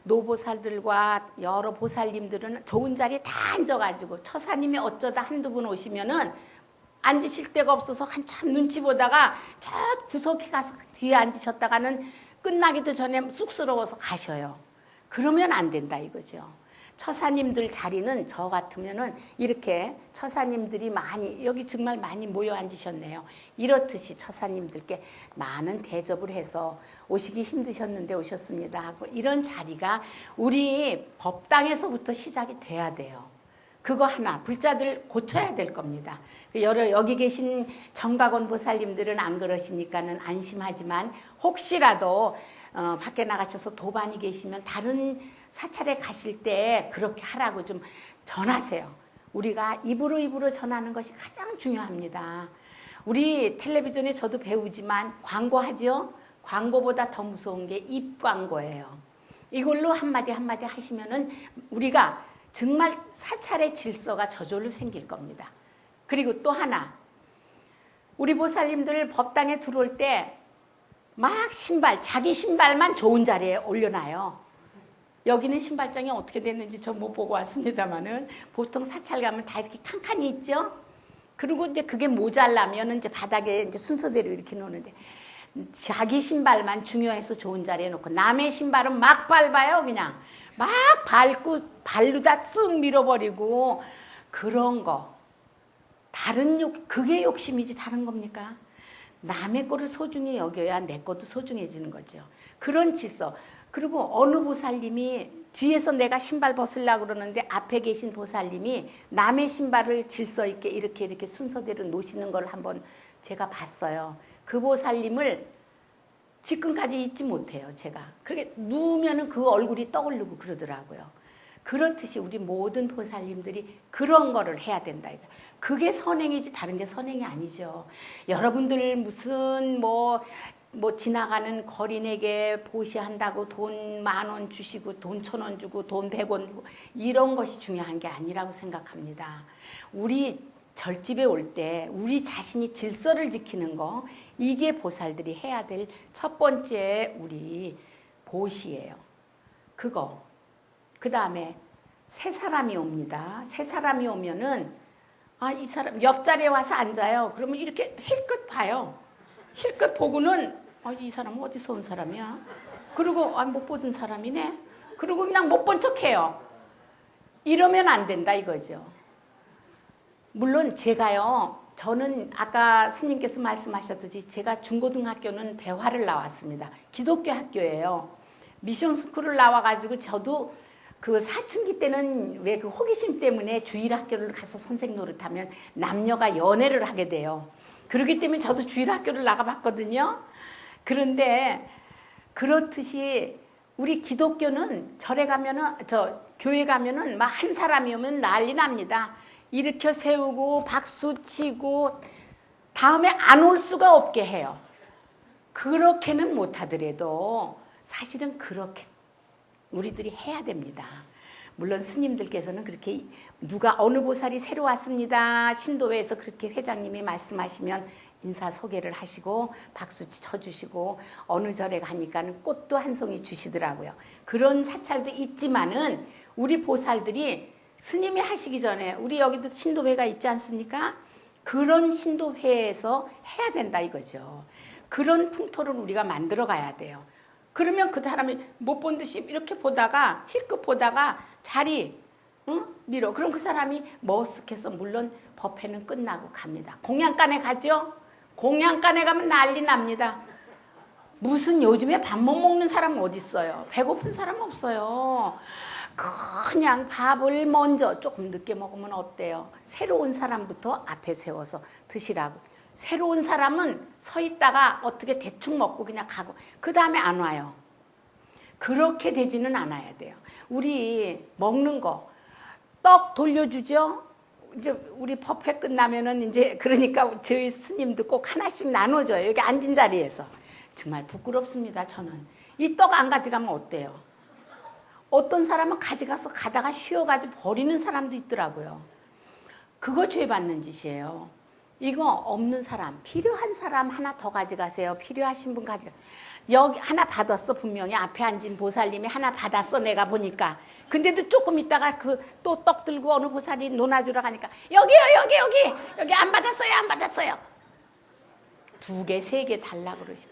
노보살들과 여러 보살님들은 좋은 자리에 다 앉아가지고, 처사님이 어쩌다 한두 분 오시면은 앉으실 데가 없어서 한참 눈치 보다가 저 구석에 가서 뒤에 앉으셨다가는 끝나기도 전에 쑥스러워서 가셔요. 그러면 안 된다 이거죠. 처사님들 자리는 저 같으면은 이렇게 처사님들이 많이, 여기 정말 많이 모여 앉으셨네요. 이렇듯이 처사님들께 많은 대접을 해서 오시기 힘드셨는데 오셨습니다 하고, 이런 자리가 우리 법당에서부터 시작이 돼야 돼요. 그거 하나 불자들 고쳐야 될 겁니다. 여기 계신 정각원 보살님들은 안 그러시니까는 안심하지만 혹시라도 밖에 나가셔서 도반이 계시면 다른 사찰에 가실 때 그렇게 하라고 좀 전하세요. 우리가 입으로 전하는 것이 가장 중요합니다. 우리 텔레비전에 저도 배우지만 광고하죠. 광고보다 더 무서운 게 입 광고예요. 이걸로 한마디 하시면은 우리가 정말 사찰의 질서가 저절로 생길 겁니다. 그리고 또 하나, 우리 보살님들 법당에 들어올 때 막 자기 신발만 좋은 자리에 올려놔요. 여기는 신발장이 어떻게 됐는지 저 못 보고 왔습니다만은 보통 사찰 가면 다 이렇게 칸칸이 있죠. 그리고 이제 그게 모자라면 이제 바닥에 이제 순서대로 이렇게 놓는데 자기 신발만 중요해서 좋은 자리에 놓고 남의 신발은 막 밟아요. 그냥 막 밟고 발로 다 쑥 밀어버리고 그런 거. 그게 욕심이지 다른 겁니까? 남의 거를 소중히 여겨야 내 것도 소중해지는 거죠. 그런 질서. 그리고 어느 보살님이 뒤에서 내가 신발 벗으려고 그러는데 앞에 계신 보살님이 남의 신발을 질서 있게 이렇게 순서대로 놓으시는 걸 한번 제가 봤어요. 그 보살님을 지금까지 잊지 못해요, 제가. 그렇게 누우면은 그 얼굴이 떠오르고 그러더라고요. 그렇듯이 우리 모든 보살님들이 그런 거를 해야 된다. 그게 선행이지 다른 게 선행이 아니죠. 여러분들 무슨 뭐 지나가는 거린에게 보시한다고 돈 10,000원 주시고 돈 1,000원 주고 돈 100원 주고 이런 것이 중요한 게 아니라고 생각합니다. 우리 절집에 올 때 우리 자신이 질서를 지키는 거, 이게 보살들이 해야 될 첫 번째 우리 보시예요. 그거. 그 다음에 새 사람이 옵니다. 새 사람이 오면은 이 사람 옆자리에 와서 앉아요. 그러면 이렇게 힐끗 봐요. 힐끗 보고는 이 사람은 어디서 온 사람이야? 그리고 못 보던 사람이네. 그리고 그냥 못 본 척해요. 이러면 안 된다 이거죠. 물론 저는 아까 스님께서 말씀하셨듯이 제가 중고등학교는 배화를 나왔습니다. 기독교 학교예요. 미션 스쿨을 나와가지고 저도 그 사춘기 때는 왜 그 호기심 때문에 주일학교를 가서 선생 노릇하면 남녀가 연애를 하게 돼요. 그렇기 때문에 저도 주일학교를 나가봤거든요. 그런데 그렇듯이 우리 기독교는 교회 가면은 막 한 사람이 오면 난리 납니다. 일으켜 세우고 박수 치고 다음에 안 올 수가 없게 해요. 그렇게는 못하더라도 사실은 그렇게 우리들이 해야 됩니다. 물론 스님들께서는 그렇게 어느 보살이 새로 왔습니다. 신도회에서 그렇게 회장님이 말씀하시면 인사 소개를 하시고 박수 쳐주시고 어느 절에 가니까는 꽃도 한 송이 주시더라고요. 그런 사찰도 있지만은 우리 보살들이 스님이 하시기 전에 우리 여기도 신도회가 있지 않습니까? 그런 신도회에서 해야 된다 이거죠. 그런 풍토를 우리가 만들어 가야 돼요. 그러면 그 사람이 못 본 듯이 이렇게 보다가 힐끗 보다가 자리 밀어. 그럼 그 사람이 머쓱해서 물론 법회는 끝나고 갑니다. 공양간에 가죠? 공양간에 가면 난리 납니다. 무슨 요즘에 밥 못 먹는 사람 어디 있어요? 배고픈 사람 없어요. 그냥 밥을 먼저 조금 늦게 먹으면 어때요? 새로운 사람부터 앞에 세워서 드시라고. 새로운 사람은 서 있다가 어떻게 대충 먹고 그냥 가고 그 다음에 안 와요. 그렇게 되지는 않아야 돼요. 우리 먹는 거 떡 돌려주죠. 이제 우리 법회 끝나면은 이제 그러니까 저희 스님도 꼭 하나씩 나눠줘요. 여기 앉은 자리에서. 정말 부끄럽습니다. 저는 이 떡 안 가져가면 어때요? 어떤 사람은 가다가 쉬어가지고 버리는 사람도 있더라고요. 그거 죄 받는 짓이에요. 이거 없는 사람, 필요한 사람 하나 더 가져가세요. 필요하신 분 가져가. 여기 하나 받았어. 분명히 앞에 앉은 보살님이 하나 받았어. 내가 보니까. 근데도 조금 있다가 또 떡 들고 어느 보살이 논아주러 가니까 여기요 여기 안 받았어요. 2개, 3개 달라고 그러시.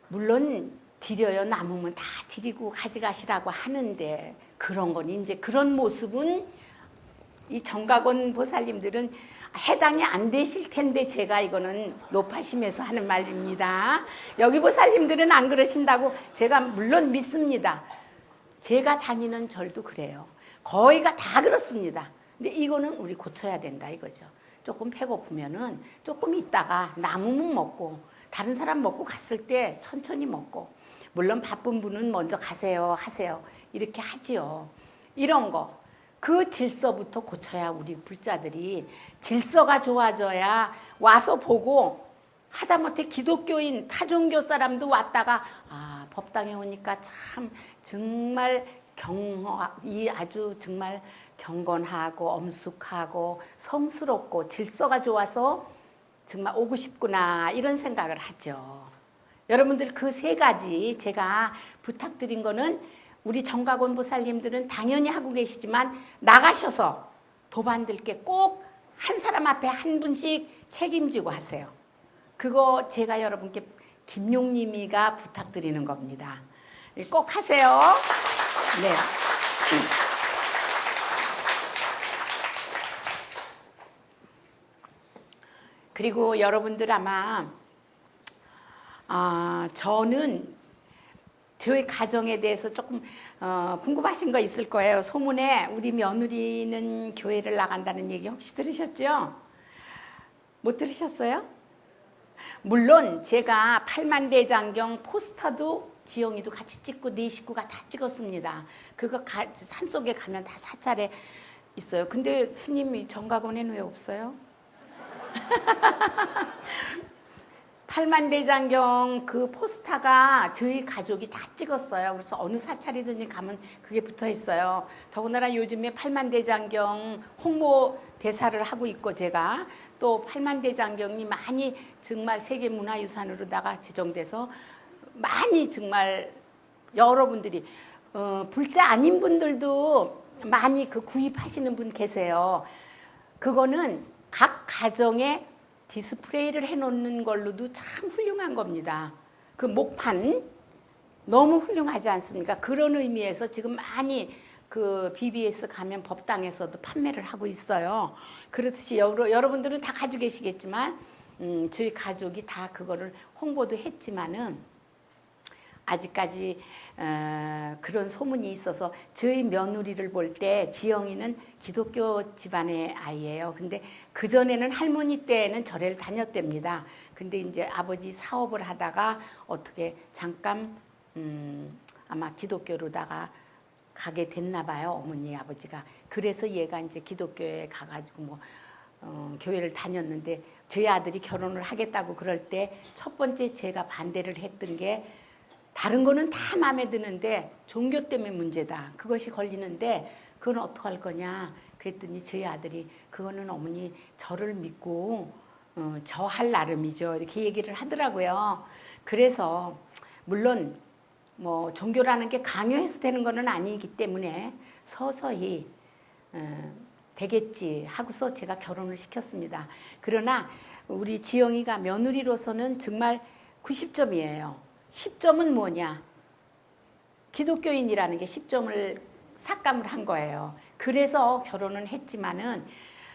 물론 드려요. 남으면 다 드리고 가져가시라고 하는데 그런 건 이제 그런 모습은 이 정각원 보살님들은 해당이 안 되실 텐데 제가 이거는 높아심에서 하는 말입니다. 여기 보살님들은 안 그러신다고 제가 물론 믿습니다. 제가 다니는 절도 그래요. 거의가 다 그렇습니다. 근데 이거는 우리 고쳐야 된다 이거죠. 조금 배고프면은 조금 있다가 남으면 먹고 다른 사람 먹고 갔을 때 천천히 먹고, 물론 바쁜 분은 먼저 가세요 하세요 이렇게 하지요. 이런 거 그 질서부터 고쳐야 우리 불자들이 질서가 좋아져야 와서 보고, 하다못해 기독교인 타종교 사람도 왔다가 아 법당에 오니까 참 정말 이 아주 정말 경건하고 엄숙하고 성스럽고 질서가 좋아서 정말 오고 싶구나 이런 생각을 하죠. 여러분들 그 세 가지 제가 부탁드린 거는 우리 정각원 보살님들은 당연히 하고 계시지만 나가셔서 도반들께 꼭 한 사람 앞에 한 분씩 책임지고 하세요. 그거 제가 여러분께 김용림이가 부탁드리는 겁니다. 꼭 하세요. 네. 그리고 여러분들 아마 저는 저희 가정에 대해서 조금 궁금하신 거 있을 거예요. 소문에 우리 며느리는 교회를 나간다는 얘기 혹시 들으셨죠? 못 들으셨어요? 물론 제가 팔만대장경 포스터도 지영이도 같이 찍고 네 식구가 다 찍었습니다. 그거 산속에 가면 다 사찰에 있어요. 근데 스님이 정각원에는 왜 없어요? 팔만대장경 그 포스터가 저희 가족이 다 찍었어요. 그래서 어느 사찰이든지 가면 그게 붙어 있어요. 더군다나 요즘에 팔만대장경 홍보 대사를 하고 있고, 제가 또 팔만대장경이 많이 정말 세계문화유산으로다가 지정돼서 많이 정말 여러분들이 불자 아닌 분들도 많이 그 구입하시는 분 계세요. 그거는 각 가정에 디스플레이를 해놓는 걸로도 참 훌륭한 겁니다. 그 목판 너무 훌륭하지 않습니까? 그런 의미에서 지금 많이 그 BBS 가면 법당에서도 판매를 하고 있어요. 그렇듯이 여러분들은 다 가지고 계시겠지만 저희 가족이 다 그거를 홍보도 했지만은 아직까지 그런 소문이 있어서, 저희 며느리를 볼 때 지영이는 기독교 집안의 아이예요. 근데 그전에는 할머니 때는 절에를 다녔답니다. 근데 이제 아버지 사업을 하다가 어떻게 잠깐 아마 기독교로다가 가게 됐나 봐요. 어머니 아버지가. 그래서 얘가 이제 기독교에 가가지고 뭐 교회를 다녔는데, 저희 아들이 결혼을 하겠다고 그럴 때 첫 번째 제가 반대를 했던 게, 다른 거는 다 마음에 드는데 종교 때문에 문제다, 그것이 걸리는데 그건 어떡할 거냐 그랬더니 저희 아들이 그거는 어머니 저를 믿고 저 할 나름이죠 이렇게 얘기를 하더라고요. 그래서 물론 뭐 종교라는 게 강요해서 되는 거는 아니기 때문에 서서히 되겠지 하고서 제가 결혼을 시켰습니다. 그러나 우리 지영이가 며느리로서는 정말 90점이에요. 10점은 뭐냐? 기독교인이라는 게 10점을 삭감을 한 거예요. 그래서 결혼은 했지만은,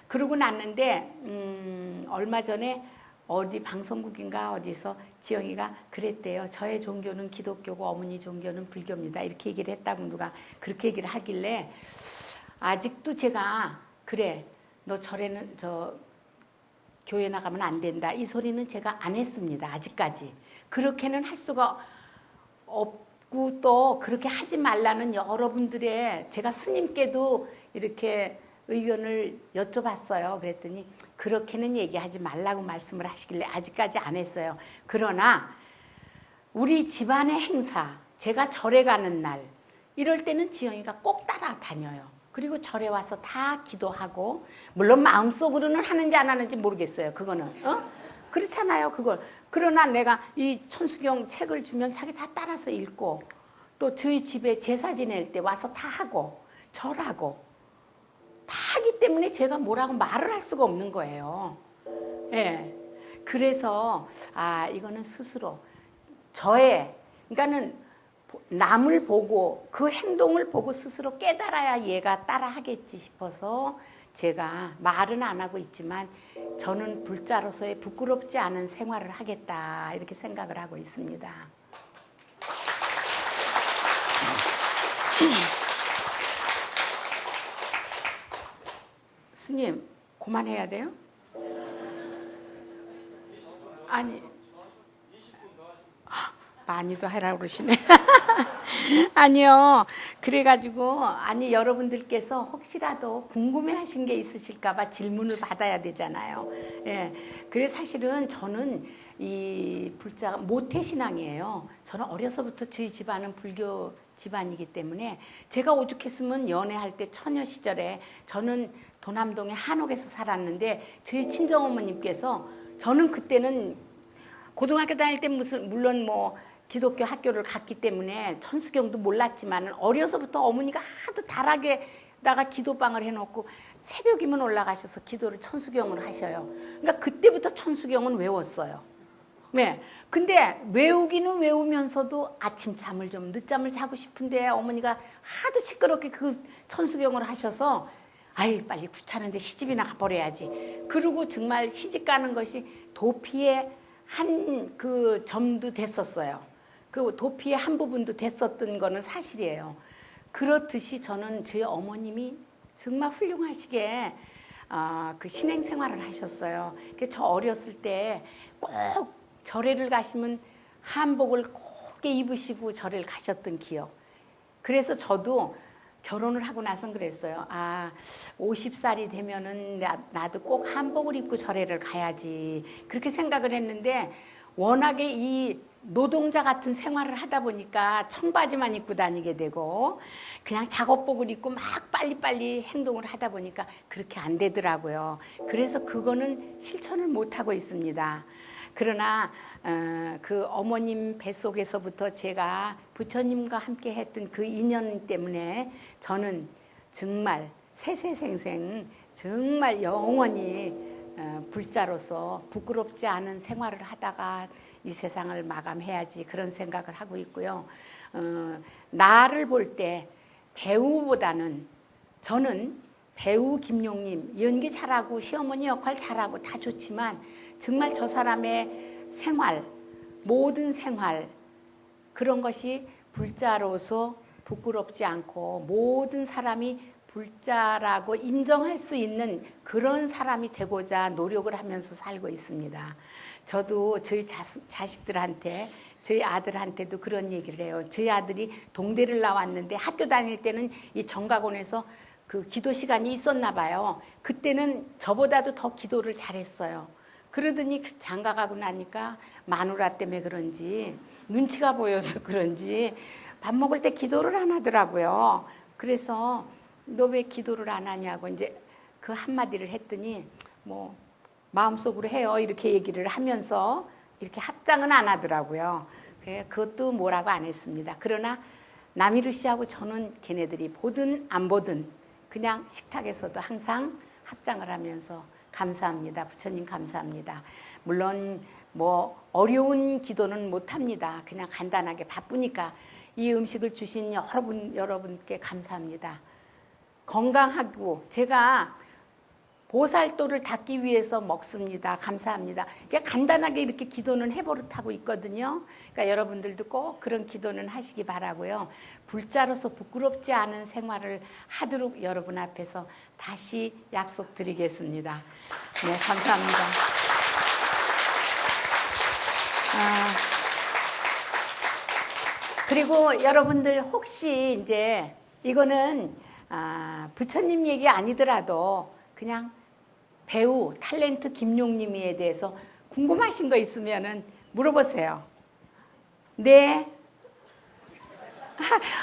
그러고 났는데 얼마 전에 어디 방송국인가 어디서 지영이가 그랬대요. 저의 종교는 기독교고 어머니 종교는 불교입니다. 이렇게 얘기를 했다고 누가 그렇게 얘기를 하길래, 아직도 제가 그래 너 절에는 저 교회 나가면 안 된다 이 소리는 제가 안 했습니다. 아직까지. 그렇게는 할 수가 없고, 또 그렇게 하지 말라는 여러분들의, 제가 스님께도 이렇게 의견을 여쭤봤어요. 그랬더니 그렇게는 얘기하지 말라고 말씀을 하시길래 아직까지 안 했어요. 그러나 우리 집안의 행사, 제가 절에 가는 날 이럴 때는 지영이가 꼭 따라다녀요. 그리고 절에 와서 다 기도하고, 물론 마음속으로는 하는지 안 하는지 모르겠어요. 그거는 그렇잖아요. 그걸. 그러나 내가 이 천수경 책을 주면 자기 다 따라서 읽고, 또 저희 집에 제사 지낼 때 와서 다 하고 절하고 다 하기 때문에 제가 뭐라고 말을 할 수가 없는 거예요. 예. 그래서 이거는 스스로 그러니까는 남을 보고 그 행동을 보고 스스로 깨달아야 얘가 따라하겠지 싶어서 제가 말은 안 하고 있지만 저는 불자로서의 부끄럽지 않은 생활을 하겠다 이렇게 생각을 하고 있습니다. 스님 그만해야 돼요? 아니 많이도 하라고 그러시네. 아니요. 그래가지고 아니 여러분들께서 혹시라도 궁금해하신 게 있으실까봐 질문을 받아야 되잖아요. 예. 그래서 사실은 저는 이 불자가 모태신앙이에요. 저는 어려서부터 저희 집안은 불교 집안이기 때문에 제가 오죽했으면 연애할 때 처녀 시절에 저는 도남동의 한옥에서 살았는데 저희 친정어머님께서 저는 그때는 고등학교 다닐 때 물론 뭐 기독교 학교를 갔기 때문에 천수경도 몰랐지만 어려서부터 어머니가 하도 다락에다가 기도방을 해놓고 새벽이면 올라가셔서 기도를 천수경을 하셔요. 그러니까 그때부터 천수경은 외웠어요. 네. 근데 외우기는 외우면서도 아침 잠을 좀 늦잠을 자고 싶은데 어머니가 하도 시끄럽게 그 천수경을 하셔서 아이 빨리 귀찮은데 시집이나 가버려야지. 그리고 정말 시집 가는 것이 도피의 한 그 점도 됐었어요. 그 도피의 한 부분도 됐었던 거는 사실이에요. 그렇듯이 저는 저희 어머님이 정말 훌륭하시게 그 신행 생활을 하셨어요. 저 어렸을 때 꼭 절에를 가시면 한복을 곱게 입으시고 절에를 가셨던 기억. 그래서 저도 결혼을 하고 나선 그랬어요. 50살이 되면은 나도 꼭 한복을 입고 절에를 가야지. 그렇게 생각을 했는데 워낙에 이 노동자 같은 생활을 하다 보니까 청바지만 입고 다니게 되고 그냥 작업복을 입고 막 빨리빨리 행동을 하다 보니까 그렇게 안 되더라고요. 그래서 그거는 실천을 못하고 있습니다. 그러나 그 어머님 뱃속에서부터 제가 부처님과 함께 했던 그 인연 때문에 저는 정말 세세생생 정말 영원히 불자로서 부끄럽지 않은 생활을 하다가 이 세상을 마감해야지 그런 생각을 하고 있고요. 나를 볼 때 배우보다는 저는 배우 김용님 연기 잘하고 시어머니 역할 잘하고 다 좋지만 정말 저 사람의 생활, 모든 생활 그런 것이 불자로서 부끄럽지 않고 모든 사람이 불자라고 인정할 수 있는 그런 사람이 되고자 노력을 하면서 살고 있습니다. 저도 저희 자식들한테 저희 아들한테도 그런 얘기를 해요. 저희 아들이 동대를 나왔는데 학교 다닐 때는 이 정각원에서 그 기도 시간이 있었나 봐요. 그때는 저보다도 더 기도를 잘했어요. 그러더니 장가 가고 나니까 마누라 때문에 그런지 눈치가 보여서 그런지 밥 먹을 때 기도를 안 하더라고요. 그래서 너 왜 기도를 안 하냐고 이제 그 한마디를 했더니 뭐 마음속으로 해요 이렇게 얘기를 하면서 이렇게 합장은 안 하더라고요. 그것도 뭐라고 안 했습니다. 그러나 남희루 씨하고 저는 걔네들이 보든 안 보든 그냥 식탁에서도 항상 합장을 하면서 감사합니다. 부처님 감사합니다. 물론 뭐 어려운 기도는 못합니다. 그냥 간단하게 바쁘니까 이 음식을 주신 여러분께 감사합니다. 건강하고 제가 보살도를 닦기 위해서 먹습니다. 감사합니다. 그냥 간단하게 이렇게 기도는 해버릇하고 있거든요. 그러니까 여러분들도 꼭 그런 기도는 하시기 바라고요. 불자로서 부끄럽지 않은 생활을 하도록 여러분 앞에서 다시 약속드리겠습니다. 네, 감사합니다. 그리고 여러분들 혹시 이제 이거는 부처님 얘기 아니더라도 그냥 배우 탤런트 김용님에 대해서 궁금하신 거 있으면은 물어보세요. 네.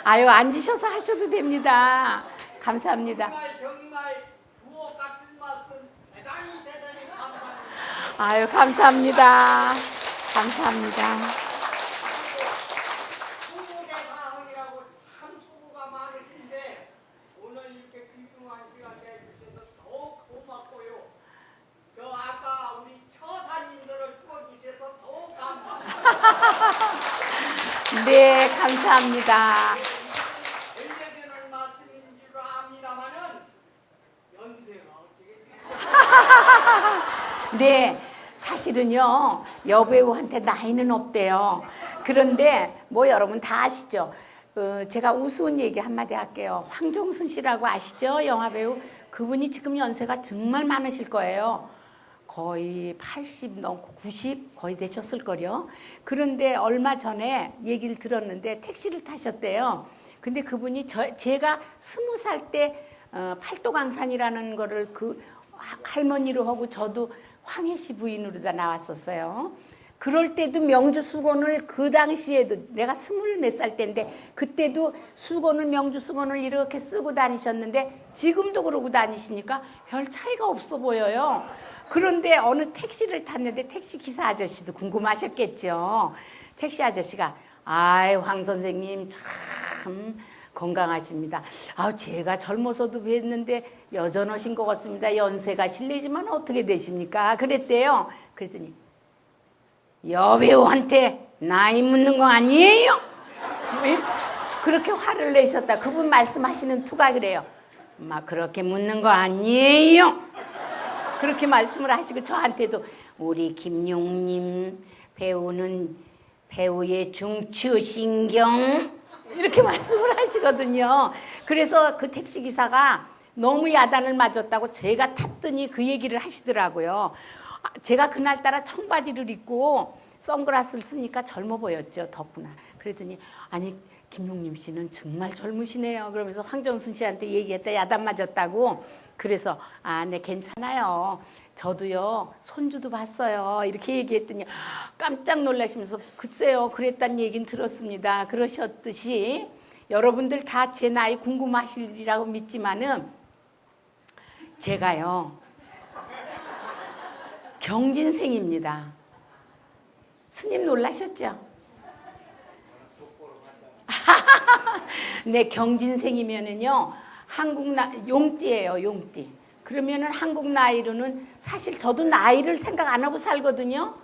아유 앉으셔서 하셔도 됩니다. 감사합니다. 정말 부엌 같은 말씀 대단히 감사합니다. 아유 감사합니다. 감사합니다. 수고대 사항이라고 참 수고가 많으신데 오늘 이렇게 귀중한 시간 내주셔서 더욱 고맙고요. 저 아까 우리 처사님들을 추워주셔서 더욱 감사합니다. 네 감사합니다. 연대되는 말씀인 줄 압니다마는 연세가 어떻게 네, 사실은요 여배우한테 나이는 없대요. 그런데 뭐 여러분 다 아시죠? 제가 우스운 얘기 한마디 할게요. 황정순 씨라고 아시죠? 영화배우. 그분이 지금 연세가 정말 많으실 거예요. 거의 80 넘고 90 거의 되셨을 거요. 그런데 얼마 전에 얘기를 들었는데 택시를 타셨대요. 근데 그분이 제가 20살 때 팔도강산이라는 거를 그 할머니로 하고 저도 황혜씨 부인으로 다 나왔었어요. 그럴 때도 명주 수건을 그 당시에도 내가 20몇 살 때인데 그때도 수건을 명주 수건을 이렇게 쓰고 다니셨는데 지금도 그러고 다니시니까 별 차이가 없어 보여요. 그런데 어느 택시를 탔는데 택시 기사 아저씨도 궁금하셨겠죠. 택시 아저씨가 아이 황 선생님 참 건강하십니다. 아 제가 젊어서도 뵀는데 여전하신 것 같습니다. 연세가 실례지만 어떻게 되십니까? 그랬대요. 그랬더니 여배우한테 나이 묻는 거 아니에요? 그렇게 화를 내셨다. 그분 말씀하시는 투가 그래요. 막 그렇게 묻는 거 아니에요? 그렇게 말씀을 하시고 저한테도 우리 김용님 배우는 배우의 중추신경 이렇게 말씀을 하시거든요. 그래서 그 택시기사가 너무 야단을 맞았다고 제가 탔더니 그 얘기를 하시더라고요. 제가 그날따라 청바지를 입고 선글라스를 쓰니까 젊어 보였죠. 덕분에. 그랬더니 아니 김용림 씨는 정말 젊으시네요. 그러면서 황정순 씨한테 얘기했다 야단 맞았다고. 그래서 아, 네 괜찮아요. 저도요 손주도 봤어요. 이렇게 얘기했더니 깜짝 놀라시면서 글쎄요 그랬다는 얘기는 들었습니다. 그러셨듯이 여러분들 다 제 나이 궁금하시리라고 믿지만은 제가요 경진생입니다. 스님 놀라셨죠? 네, 경진생이면은요, 용띠예요, 용띠. 그러면은 한국 나이로는 사실 저도 나이를 생각 안 하고 살거든요.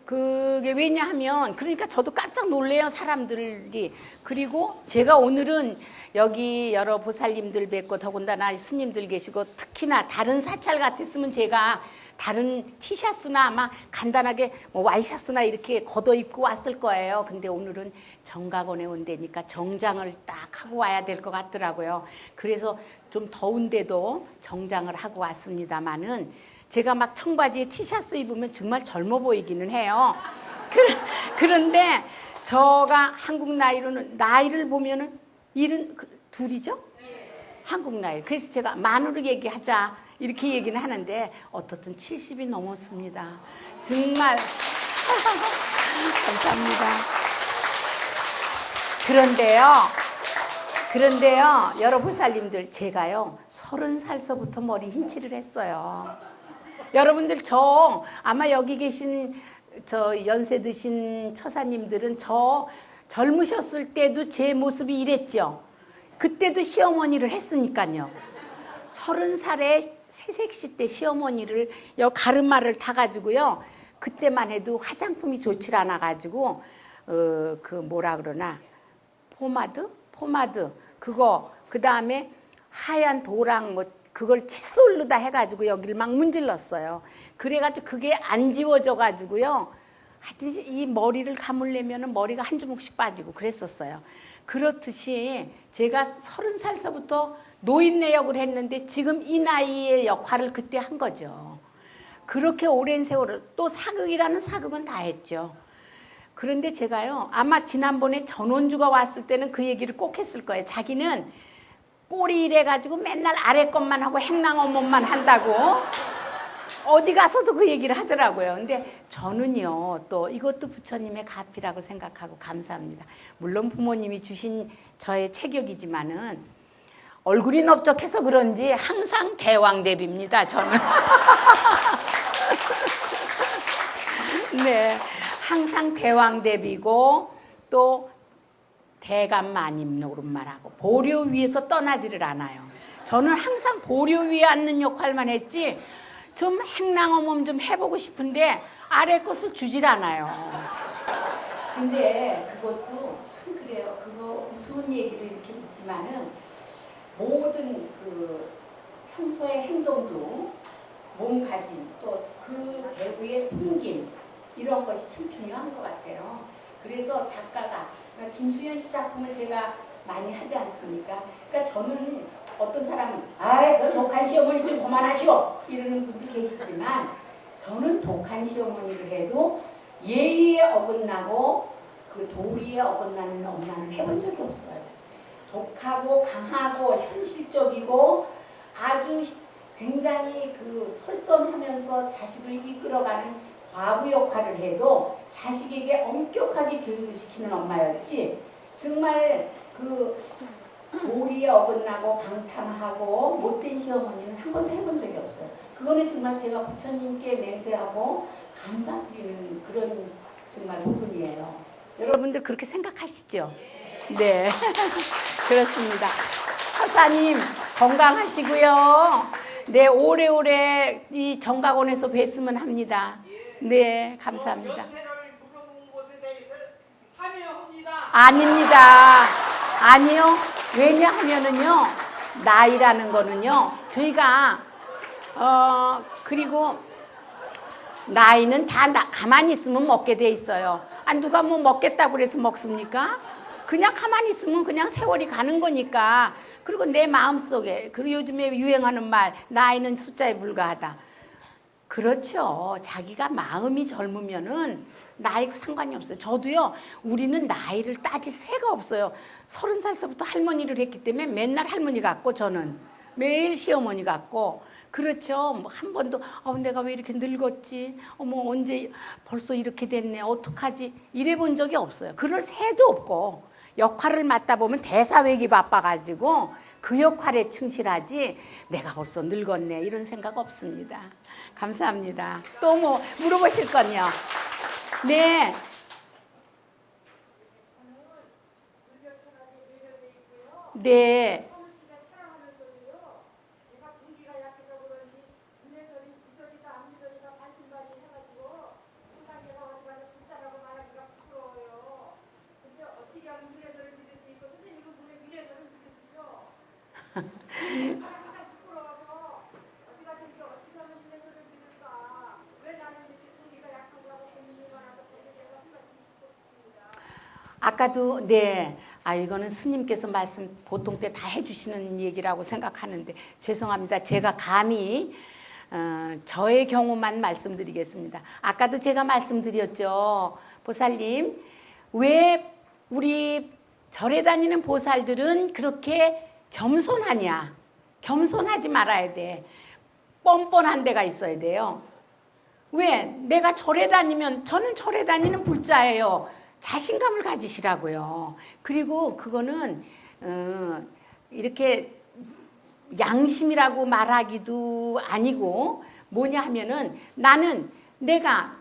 그게 왜냐하면, 그러니까 저도 깜짝 놀래요, 사람들이. 그리고 제가 오늘은 여기 여러 보살님들 뵙고 더군다나 스님들 계시고 특히나 다른 사찰 같았으면 제가 다른 티셔츠나 아마 간단하게 뭐 와이셔츠나 이렇게 걷어 입고 왔을 거예요. 근데 오늘은 정각원에 온 데니까 정장을 딱 하고 와야 될 것 같더라고요. 그래서 좀 더운데도 정장을 하고 왔습니다만은 제가 막 청바지에 티셔츠 입으면 정말 젊어 보이기는 해요. 그런데 저가 한국 나이로는 나이를 보면은 둘이죠? 한국 나이. 그래서 제가 만으로 얘기하자. 이렇게 얘기는 하는데 어떻든 70이 넘었습니다. 정말 감사합니다. 그런데요 여러 보살님들 제가요 30살서부터 머리 흰칠을 했어요. 여러분들 저 아마 여기 계신 저 연세 드신 처사님들은 저 젊으셨을 때도 제 모습이 이랬죠. 그때도 시어머니를 했으니까요. 30살에 새색시 때 시어머니를 가르마를 타가지고요. 그때만 해도 화장품이 좋질 않아가지고 그 뭐라 그러나 포마드 그거 그 다음에 하얀 도랑 뭐 그걸 칫솔로다 해가지고 여기를 막 문질렀어요. 그래가지고 그게 안 지워져가지고요. 하여튼 이 머리를 감으려면 머리가 한 주먹씩 빠지고 그랬었어요. 그렇듯이 제가 30살서부터 노인네 역을 했는데 지금 이 나이의 역할을 그때 한 거죠. 그렇게 오랜 세월을 또 사극이라는 사극은 다 했죠. 그런데 제가요 아마 지난번에 전원주가 왔을 때는 그 얘기를 꼭 했을 거예요. 자기는 꼴이 이래가지고 맨날 아래 것만 하고 행랑어멈만 한다고 어디 가서도 그 얘기를 하더라고요. 근데 저는요 또 이것도 부처님의 가피라고 생각하고 감사합니다. 물론 부모님이 주신 저의 체격이지만은 얼굴이 넓적해서 그런지 항상 대왕대비입니다. 저는 네, 항상 대왕대비고 또 대감마님 노릇말하고 보료 위에서 떠나지를 않아요. 저는 항상 보료 위에 앉는 역할만 했지 좀 행랑어멈 좀 해보고 싶은데 아래 것을 주질 않아요. 근데 그것도 참 그래요. 그거 무서운 얘기를 이렇게 묻지만은 모든 그 평소의 행동도 몸가짐 또 그 배우의 풍김 이런 것이 참 중요한 것 같아요. 그래서 작가가 그러니까 김수현 씨 작품을 제가 많이 하지 않습니까? 그러니까 저는 어떤 사람은 아이 그 독한 시어머니 좀 그만하시오 이러는 분도 계시지만 저는 독한 시어머니를 해도 예의에 어긋나고 그 도리에 어긋나는 엄마는 해본 적이 없어요. 독하고 강하고 현실적이고 아주 굉장히 그 솔선하면서 자식을 이끌어가는 과부 역할을 해도 자식에게 엄격하게 교육을 시키는 엄마였지 정말 그 도리에 어긋나고 방탕하고 못된 시어머니는 한 번도 해본 적이 없어요. 그거는 정말 제가 부처님께 맹세하고 감사드리는 그런 정말 부분이에요. 여러분들 그렇게 생각하시죠? 네. 그렇습니다. 처사님 건강하시고요. 네, 오래오래 이 정각원에서 뵀으면 합니다. 네, 감사합니다. 연세를 물어본 것에 대해서 참여합니다. 아닙니다. 아니요. 왜냐하면은요, 나이라는 거는요, 저희가, 그리고 나이는 다 가만히 있으면 먹게 돼 있어요. 아, 누가 뭐 먹겠다고 그래서 먹습니까? 그냥 가만히 있으면 그냥 세월이 가는 거니까. 그리고 내 마음속에, 그리고 요즘에 유행하는 말, 나이는 숫자에 불과하다. 그렇죠. 자기가 마음이 젊으면은 나이 상관이 없어요. 저도요, 우리는 나이를 따질 새가 없어요. 30살서부터 할머니를 했기 때문에 맨날 할머니 같고, 저는 매일 시어머니 같고, 그렇죠. 뭐 한 번도 내가 왜 이렇게 늙었지? 언제 벌써 이렇게 됐네. 어떡하지? 이래 본 적이 없어요. 그럴 새도 없고 역할을 맡다 보면 대사회기 바빠가지고 그 역할에 충실하지 내가 벌써 늙었네 이런 생각 없습니다. 감사합니다. 또 뭐 물어보실 건요? 네. 네. 아까도 네. 이거는 스님께서 말씀 보통 때 다 해주시는 얘기라고 생각하는데 죄송합니다. 제가 감히 저의 경우만 말씀드리겠습니다. 아까도 제가 말씀드렸죠. 보살님, 왜 우리 절에 다니는 보살들은 그렇게 겸손하냐? 겸손하지 말아야 돼. 뻔뻔한 데가 있어야 돼요. 왜? 내가 절에 다니면 저는 절에 다니는 불자예요. 자신감을 가지시라고요. 그리고 그거는 이렇게 양심이라고 말하기도 아니고 뭐냐 하면은 나는 내가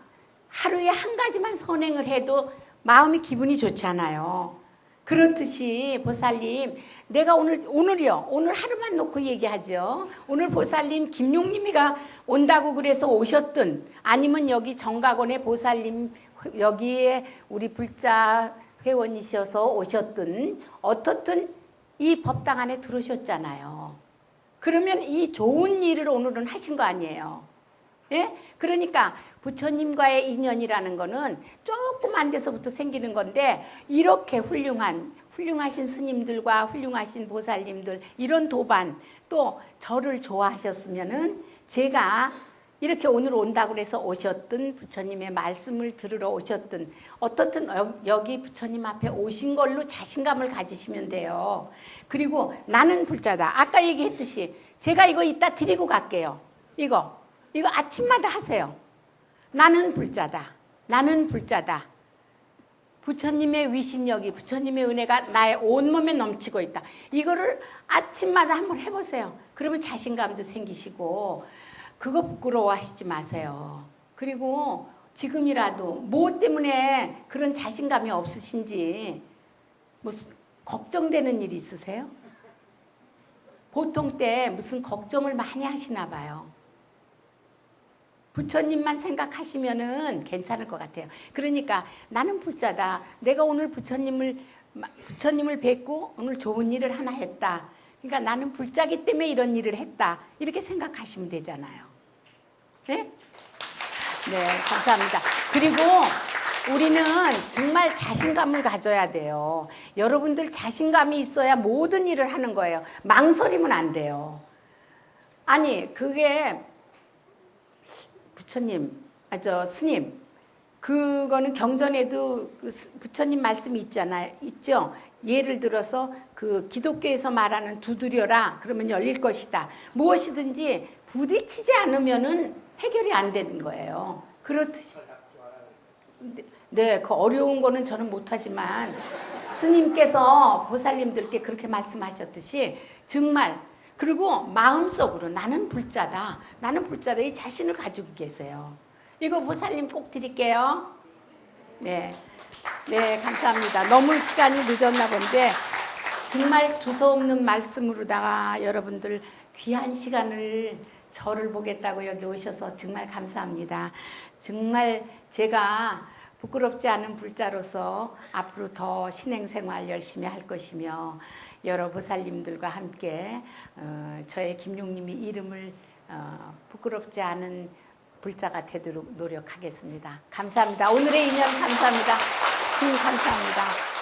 하루에 한 가지만 선행을 해도 마음이 기분이 좋잖아요. 그렇듯이 보살님 내가 오늘이요. 오늘 하루만 놓고 얘기하죠. 오늘 보살님 김용림이가 온다고 그래서 오셨든 아니면 여기 정각원의 보살님 여기에 우리 불자 회원이셔서 오셨든 어떻든 이 법당 안에 들어오셨잖아요. 그러면 이 좋은 일을 오늘은 하신 거 아니에요. 예? 그러니까 부처님과의 인연이라는 거는 조금 안 돼서부터 생기는 건데 이렇게 훌륭하신 스님들과 훌륭하신 보살님들 이런 도반 또 저를 좋아하셨으면은 제가 이렇게 오늘 온다고 해서 오셨든 부처님의 말씀을 들으러 오셨든 어떻든 여기 부처님 앞에 오신 걸로 자신감을 가지시면 돼요. 그리고 나는 불자다. 아까 얘기했듯이 제가 이거 이따 드리고 갈게요. 이거 아침마다 하세요. 나는 불자다. 나는 불자다. 부처님의 위신력이 부처님의 은혜가 나의 온몸에 넘치고 있다. 이거를 아침마다 한번 해보세요. 그러면 자신감도 생기시고 그거 부끄러워하시지 마세요. 그리고 지금이라도 뭐 때문에 그런 자신감이 없으신지 무슨 걱정되는 일이 있으세요? 보통 때 무슨 걱정을 많이 하시나 봐요. 부처님만 생각하시면은 괜찮을 것 같아요. 그러니까 나는 불자다. 내가 오늘 부처님을 뵙고 오늘 좋은 일을 하나 했다. 그러니까 나는 불자기 때문에 이런 일을 했다. 이렇게 생각하시면 되잖아요. 네? 네, 감사합니다. 그리고 우리는 정말 자신감을 가져야 돼요. 여러분들 자신감이 있어야 모든 일을 하는 거예요. 망설이면 안 돼요. 아니, 그게 부처님, 스님, 그거는 경전에도 부처님 말씀이 있잖아요. 있죠? 예를 들어서 그 기독교에서 말하는 두드려라. 그러면 열릴 것이다. 무엇이든지 부딪히지 않으면은 해결이 안 되는 거예요. 그렇듯이. 네, 그 어려운 거는 저는 못하지만 스님께서 보살님들께 그렇게 말씀하셨듯이 정말 그리고 마음속으로 나는 불자다. 나는 불자다. 이 자신을 가지고 계세요. 이거 보살님 꼭 드릴게요. 네. 네, 감사합니다. 너무 시간이 늦었나 본데 정말 두서없는 말씀으로다가 여러분들 귀한 시간을 저를 보겠다고 여기 오셔서 정말 감사합니다. 정말 제가 부끄럽지 않은 불자로서 앞으로 더 신행생활 열심히 할 것이며 여러 보살님들과 함께 저의 김용림이 이름을 부끄럽지 않은 불자가 되도록 노력하겠습니다. 감사합니다. 오늘의 인연 감사합니다. 스님 감사합니다.